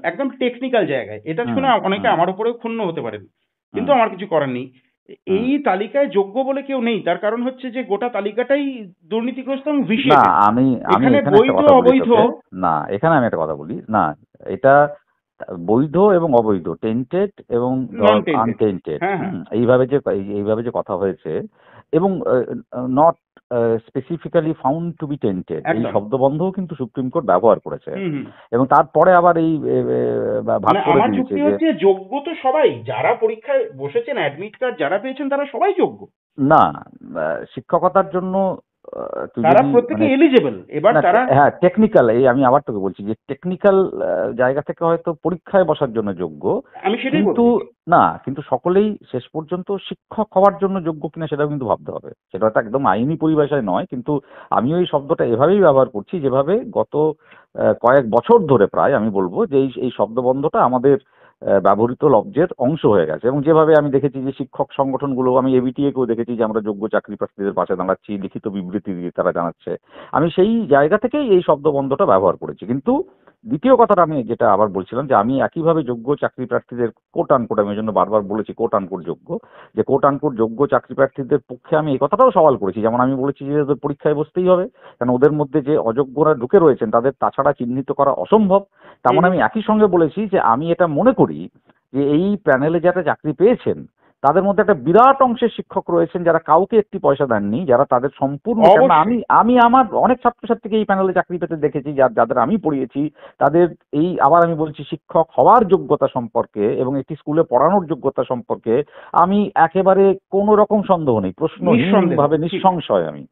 একদম টেকনিক্যাল জায়গায়, এটা হুম শুনে অনেকে হুম আমার উপরেও ক্ষুণ্ণ হতে পারেন, কিন্তু হুম আমার কিছু করার নেই। হুম। এই তালিকায় যোগ্য বলে কেউ নেই, তার কারণ হচ্ছে যে গোটা তালিকাটাই দুর্নীতিগ্রস্ত এবং না, ভিসিয়েটেড। আমি আমি এখানে এখানে একটা বৈধ কথা বলি অবৈধ। তোকে। না, এখানে আমি একটা কথা বলি না, এটা বৈধ এবং অবৈধ, টেন্টেড এবং নন ধর টেন্টেড। আনটেন্টেড, হ্যাঁ, হ্যাঁ, এইভাবে যে কথা হয়েছে, এবং not specifically found to be tainted, এই একদম। শব্দবন্ধও কিন্তু সুপ্রিম কোর্ট ব্যবহার করেছে। হুম, হুম। এবং তারপরে আবার এই ভাগ মানে করে আমার দিয়েছে যুক্তি যে হচ্ছে যোগ্য তো সবাই, যারা পরীক্ষায় বসেছেন অ্যাডমিট কার্ড যারা পেয়েছেন তারা সবাই যোগ্য, না, শিক্ষকতার জন্য তুই তারা যদি প্রত্যেকে মানে এলিজেবল, এবার না, তারা। হ্যাঁ টেকনিক্যাল, এই আমি আবার তোকে বলছি যে টেকনিক্যাল জায়গা থেকে হয়তো পরীক্ষায় বসার জন্য যোগ্য, আমি সেটাই কিন্তু বলতে চাইছি। না, কিন্তু সকলেই শেষ পর্যন্ত শিক্ষক হওয়ার জন্য যোগ্য কিনা সেটাও কিন্তু ভাবতে হবে। সেটা হয়তো একদম আইনি পরিভাষায় নয়, কিন্তু আমিও এই শব্দটা এভাবেই ব্যবহার করছি, যেভাবে গত কয়েক বছর ধরে প্রায় আমি বলবো যে এই শব্দবন্ধটা আমাদের ব্যবহৃত লব্জের অংশ হয়ে গেছে। এবং যেভাবে আমি দেখেছি যে শিক্ষক সংগঠনগুলো, আমি এবিটিএ কেও দেখেছি যে আমরা যোগ্য চাকরি প্রার্থীদের পাশে দাঁড়াচ্ছি, লিখিত বিবৃতি দিয়ে তারা জানাচ্ছে, আমি সেই জায়গা থেকেই এই শব্দবন্ধটা ব্যবহার করেছি। কিন্তু দ্বিতীয় কথাটা আমি যেটা আবার বলছিলাম, যে আমি একইভাবে যোগ্য চাকরি প্রার্থীদের কোট আনকোট, আমি এই জন্য বারবার বলেছি কোট আনকোট যোগ্য, যে কোট আনকোট যোগ্য চাকরি প্রার্থীদের পক্ষে আমি এই কথাটাও সওয়াল করেছি। যেমন আমি বলেছি যে ওদের পরীক্ষায় বসতেই হবে, কারণ ওদের মধ্যে যে অযোগ্যরা ঢুকে রয়েছেন তাদের তাছাড়া চিহ্নিত করা অসম্ভব। তেমন আমি একই সঙ্গে বলেছি যে আমি এটা মনে করি যে এই প্যানেলে যারা চাকরি পেয়েছেন তাদের মধ্যে একটা বিরাট অংশের শিক্ষক রয়েছেন যারা কাউকে একটি পয়সা দেননি, যারা তাদের সম্পূর্ণ, কেননা আমি অবশ্যই। আমি আমার অনেক ছাত্রছাত্রীকে এই প্যানেলে চাকরি পেতে দেখেছি, যাদের আমি পড়িয়েছি, তাদের এই, আবার আমি বলছি, শিক্ষক হওয়ার যোগ্যতা সম্পর্কে এবং একটি স্কুলে পড়ানোর যোগ্যতা সম্পর্কে আমি একেবারে কোনো রকম সন্দেহ নেই, প্রশ্নহীন নিঃসন্দেহ, ভাবে ঠিক। নিঃসংশয় আমি।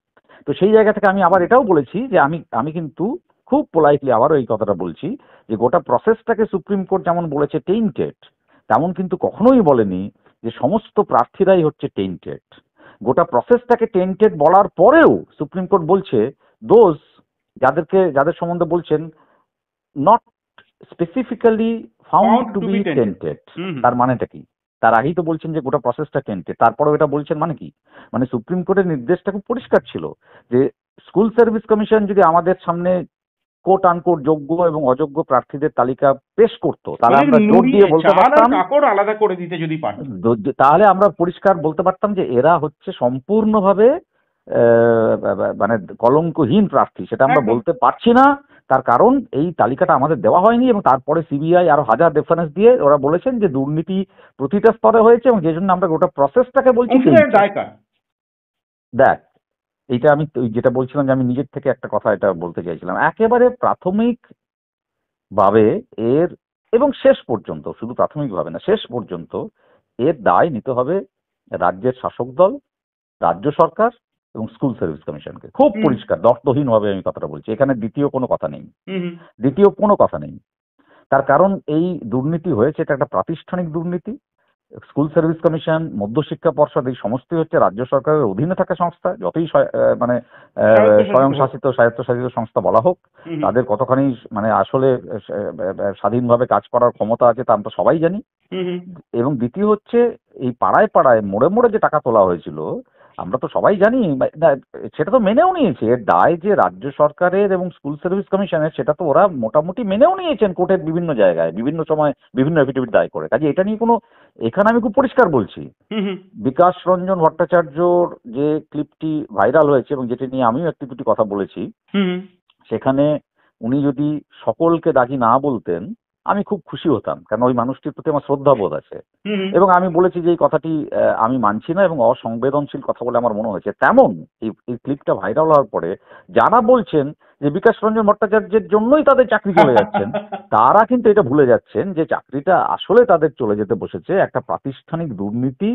তো সেই জায়গা থেকে আমি আবার এটাও বলেছি যে আমি কিন্তু খুব পোলাইটলি আবারও এই কথাটা বলছি যে গোটা প্রসেসটাকে সুপ্রিম কোর্ট যেমন বলেছে টেইন্টেড, তেমন কিন্তু কখনোই বলেনি যে সমস্ত প্রার্থীরাই হচ্ছে টেইন্টেড। গোটা প্রসেসটাকে টেইন্টেড বলার পরেও সুপ্রিম কোর্ট বলছে দোজ, যাদের সম্বন্ধে বলছেন not specifically found found to to be be tainted. Tainted. হুম, হুম। তার মানেটা কি? তার আগেই তো বলছেন যে গোটা প্রসেসটা টেন্টেড, তারপরেও এটা বলছেন মানে কি? মানে সুপ্রিম কোর্টের নির্দেশটা খুব পরিষ্কার ছিল যে স্কুল সার্ভিস কমিশন যদি আমাদের সামনে কোট আনকোট যোগ্য এবং অযোগ্য প্রার্থীদের তালিকা পেশ করতো, তাহলে মানে আমরা জোর নুড়িয়ে দিয়ে বলতে চাল আর পারতাম, কাপড় আলাদা করে দিতে যদি পারত। তাহলে আমরা পরিষ্কার বলতে পারতাম যে এরা হচ্ছে সম্পূর্ণভাবে মানে কলঙ্কহীন প্রার্থী। সেটা আমরা একদম। বলতে পারছি না, তার কারণ এই তালিকাটা আমাদের দেওয়া হয়নি, এবং তারপরে সিবিআই আরো হাজার রেফারেন্স দিয়ে ওরা বলেছেন যে দুর্নীতি প্রতিটা স্তরে হয়েছে, এবং যে জন্য আমরা গোটা প্রসেসটাকে বলছি অংশীদারের দায় কার? দেখ। এইটা আমি ওই যেটা বলছিলাম যে আমি নিজের থেকে একটা কথা এটা বলতে চাইছিলাম, একেবারে প্রাথমিক ভাবে এর, এবং শেষ পর্যন্ত, শুধু প্রাথমিক ভাবে না, শেষ পর্যন্ত এর দায় নিতে হবে রাজ্যের শাসক দল, রাজ্য সরকার এবং স্কুল সার্ভিস কমিশনকে। খুব হুম, পরিষ্কার দ্বন্দ্বহীন ভাবে আমি কথাটা বলছি, এখানে দ্বিতীয় কোনো কথা নেই, হুম, হুম। দ্বিতীয় কোনো কথা নেই। তার কারণ এই দুর্নীতি হয়েছে, এটা একটা প্রাতিষ্ঠানিক দুর্নীতি, স্কুল সার্ভিস কমিশন, মধ্যশিক্ষা পর্ষদ এই সমস্তই হচ্ছে রাজ্য সরকারের অধীনে থাকা সংস্থা। যতই মানে স্বায়ত্তশাসিত সংস্থা বলা হোক, তাদের কতখানি মানে আসলে স্বাধীনভাবে কাজ করার ক্ষমতা আছে তা আমরা সবাই জানি। এবং দ্বিতীয় হচ্ছে, এই পাড়ায় পাড়ায় মোড়ে মোড়ে যে টাকা তোলা হয়েছিল আমরা তো সবাই জানি, সেটা তো মেনেও নিয়েছে। এর দায় যে রাজ্য সরকারের এবং স্কুল সার্ভিস কমিশনের, সেটা তো ওরা মোটামুটি মেনেও নিয়েছেন কোর্টের বিভিন্ন জায়গায় বিভিন্ন সময় বিভিন্ন এফিডেভিট দায় করে। কাজে এটা নিয়ে কোনো, এখানে আমি খুব পরিষ্কার বলছি, বিকাশ রঞ্জন ভট্টাচার্যর যে ক্লিপটি ভাইরাল হয়েছে এবং যেটি নিয়ে আমিও একটি দুটি কথা বলেছি, সেখানে উনি যদি সকলকে দাগি না বলতেন আমি খুব খুশি হতাম, কারণ ওই মানুষটির প্রতি আমার শ্রদ্ধাবোধ আছে। এবং আমি বলেছি যে এই কথাটি আমি মানছি না এবং অসংবেদনশীল কথা বলে আমার মনে হয়েছে। তেমন এই ক্লিপটা ভাইরাল হওয়ার পরে যারা বলছেন যে বিকাশ রঞ্জন ভট্টাচার্যের জন্যই তাদের চাকরি চলে যাচ্ছেন, তারা কিন্তু এটা ভুলে যাচ্ছেন যে চাকরিটা আসলে তাদের চলে যেতে বসেছে একটা প্রাতিষ্ঠানিক দুর্নীতি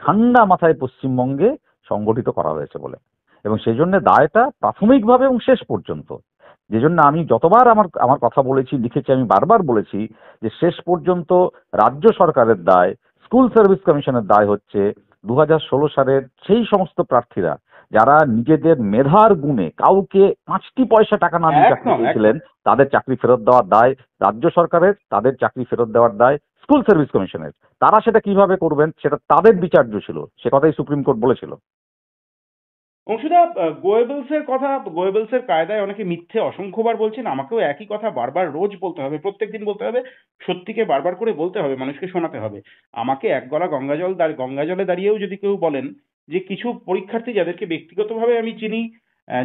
ঠান্ডা মাথায় পশ্চিমবঙ্গে সংগঠিত করা হয়েছে বলে। এবং সেই জন্য দায়টা প্রাথমিকভাবে এবং শেষ পর্যন্ত, যে জন্য আমি যতবার আমার কথা বলেছি, লিখেছি, আমি বারবার বলেছি যে শেষ পর্যন্ত রাজ্য সরকারের দায়, স্কুল সার্ভিস কমিশনের দায় হচ্ছে 2016 সালের সেই সমস্ত প্রার্থীরা যারা নিজেদের মেধার গুণে কাউকে 5টি পয়সা টাকা না দিয়ে চাকরি পেয়েছিলেন, তাদের চাকরি ফেরত দেওয়ার দায় রাজ্য সরকারের, তাদের চাকরি ফেরত দেওয়ার দায় স্কুল সার্ভিস কমিশনের। তারা সেটা কিভাবে করবেন সেটা তাদের বিচার্য ছিল, সে কথাই সুপ্রিম কোর্ট বলেছিল। অংশুদা, গোয়েবলসের কায়দায় অনেকে মিথ্যে অসংখ্যবার বলছেন, আমাকেও একই কথা বারবার রোজ বলতে হবে, প্রত্যেকদিন বলতে হবে, সত্যিকে বারবার করে বলতে হবে, মানুষকে শোনাতে হবে। আমাকে এক গলা গঙ্গাজলে দাঁড়িয়েও যদি কেউ বলেন যে কিছু পরীক্ষার্থী যাদেরকে ব্যক্তিগতভাবে আমি চিনি,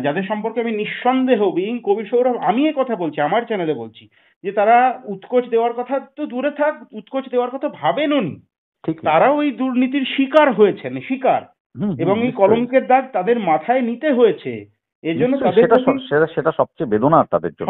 যাদের সম্পর্কে আমি নিঃসন্দেহ, বিইং কবির সৌরভ, আমি এই কথা বলছি, আমার চ্যানেলে বলছি, যে তারা উৎকোচ দেওয়ার কথা তো দূরে থাক, উৎকোচ দেওয়ার কথা ভাবেনও নি, তারাও এই দুর্নীতির শিকার হয়েছেন, এবং এই কলঙ্কের দাগ তাদের মাথায় নিতে হয়েছে। এজন্য সেটা সবচেয়ে বেদনার তাদের জন্য।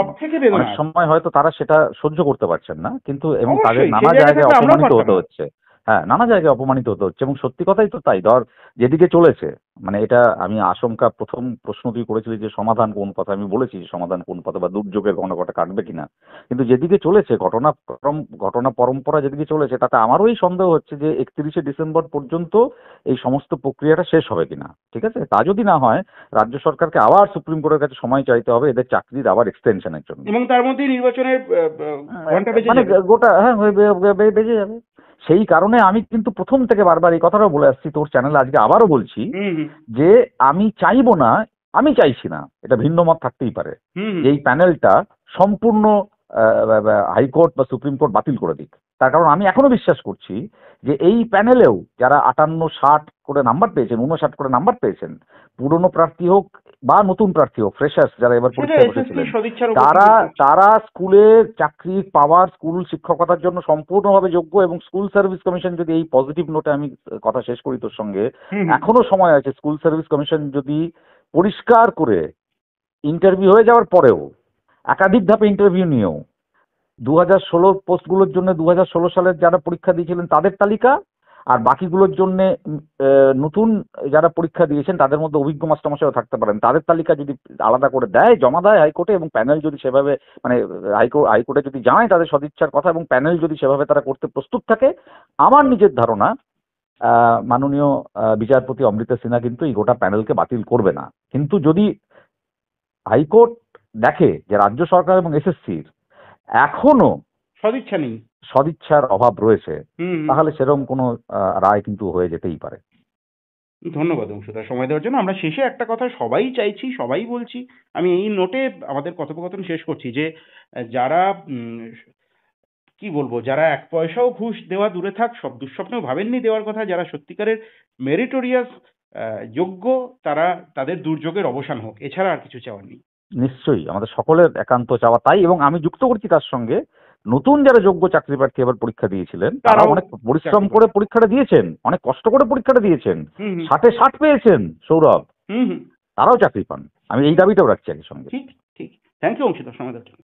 অনেক সময় হয়তো তারা সেটা সহ্য করতে পারছেন না, কিন্তু এবং তাদের নানা জায়গায় অপমানিত হতে হচ্ছে। হ্যাঁ, নানা জায়গায় অপমানিত হতে হচ্ছে এবং সত্যি কথাই তো তাই। ধর, যেদিকে চলেছে, মানে এটা আমি আশঙ্কা, প্রথম প্রশ্ন তুই করেছিলি যে সমাধান কোন পথে, আমি বলেছি সমাধান কোন পথে বা দুর্যোগের ঘনঘটা কাটবে কিনা, কিন্তু যেদিকে চলেছে ঘটনা পরম্পরা যেদিকে চলেছে, তাতে আমারও এই সন্দেহ হচ্ছে যে 31শে ডিসেম্বর পর্যন্ত এই সমস্ত প্রক্রিয়াটা শেষ হবে কিনা। ঠিক আছে, তা যদি না হয় রাজ্য সরকারকে আবার সুপ্রিম কোর্টের কাছে সময় চাইতে হবে এদের চাকরির আবার এক্সটেনশনের জন্য, এবং তার মধ্যে নির্বাচনের মানে গোটা বেজে যাবে। সেই কারণে আমি কিন্তু প্রথম থেকে বারবার এই কথাটাও বলে আসছি, তোর চ্যানেলে আজকে আবারও বলছি যে আমি চাইবো না, আমি চাইছি না, এটা ভিন্ন মত থাকতেই পারে, এই প্যানেলটা সম্পূর্ণ হাইকোর্ট বা সুপ্রিম কোর্ট বাতিল করে দিক। তার কারণ আমি এখনো বিশ্বাস করছি যে এই প্যানেলেও যারা 58-60 করে নাম্বার পেয়েছেন, 59 করে নাম্বার পেয়েছেন, পুরনো প্রার্থী হোক বা নতুন প্রার্থী হোক, ফ্রেশার্স যারা এবার পরীক্ষায় বসেছিলেন, তারা স্কুলের চাকরি পাওয়ার, স্কুল শিক্ষকতার জন্য সম্পূর্ণভাবে যোগ্য। এবং স্কুল সার্ভিস কমিশন যদি এই পজিটিভ নোটে আমি কথা শেষ করি তোর সঙ্গে, এখনো সময় আছে, স্কুল সার্ভিস কমিশন যদি পরিষ্কার করে ইন্টারভিউ হয়ে যাওয়ার পরেও, একাধিক ধাপে ইন্টারভিউ নিয়েও 2016 পোস্টগুলোর জন্য 2016 সালের যারা পরীক্ষা দিয়েছিলেন তাদের তালিকা, আর বাকিগুলোর জন্য নতুন যারা পরীক্ষা দিয়েছেন তাদের মধ্যে অভিজ্ঞ মাস্টারমশাইও থাকতে পারেন, তাদের তালিকা যদি আলাদা করে দেয়, জমা দেয় হাইকোর্টে, এবং প্যানেল যদি সেভাবে, মানে হাইকোর্টে যদি জানায় তাদের সদিচ্ছার কথা এবং প্যানেল যদি সেভাবে তারা করতে প্রস্তুত থাকে, আমার নিজের ধারণা মাননীয় বিচারপতি অমৃতা সিনহা কিন্তু এই গোটা প্যানেলকে বাতিল করবে না। কিন্তু যদি হাইকোর্ট দেখে যে রাজ্য সরকার এবং এসএসসির এখনো সদিচ্ছার অভাব রয়েছে, তাহলে সেরকম কোনো রায় কিন্তু হয়ে যেতেই পারে। ধন্যবাদ অংশুদা সময় দেওয়ার জন্য। আমরা শেষে একটা কথা সবাই চাইছি, সবাই বলছি, আমি এই নোটে আমাদের কথোপকথন শেষ করছি, যে যারা কি বলবো, যারা এক পয়সাও ঘুষ দেওয়া দূরে থাক, সব দুঃস্বপ্নেও ভাবেননি দেওয়ার কথা, যারা সত্যিকারের মেরিটোরিয়াস যোগ্য, তারা তাদের দুর্যোগের অবসান হোক, এছাড়া আর কিছু চাওয়ার নেই। নিশ্চয়ই আমাদের সকলের একান্ত চাওয়া তাই, এবং আমি যুক্ত করছি তার সঙ্গে নতুন যারা যোগ্য চাকরি প্রার্থী এবার পরীক্ষা দিয়েছিলেন, তারা অনেক পরিশ্রম করে পরীক্ষাটা দিয়েছেন, অনেক কষ্ট করে পরীক্ষাটা দিয়েছেন, 60-60 পেয়েছেন সৌরভ, তারাও চাকরি পান। আমি এই দাবিটাও রাখছি একই সঙ্গে। ঠিক ঠিক, থ্যাংক ইউ অংশীদার সময় দেওয়ার জন্য।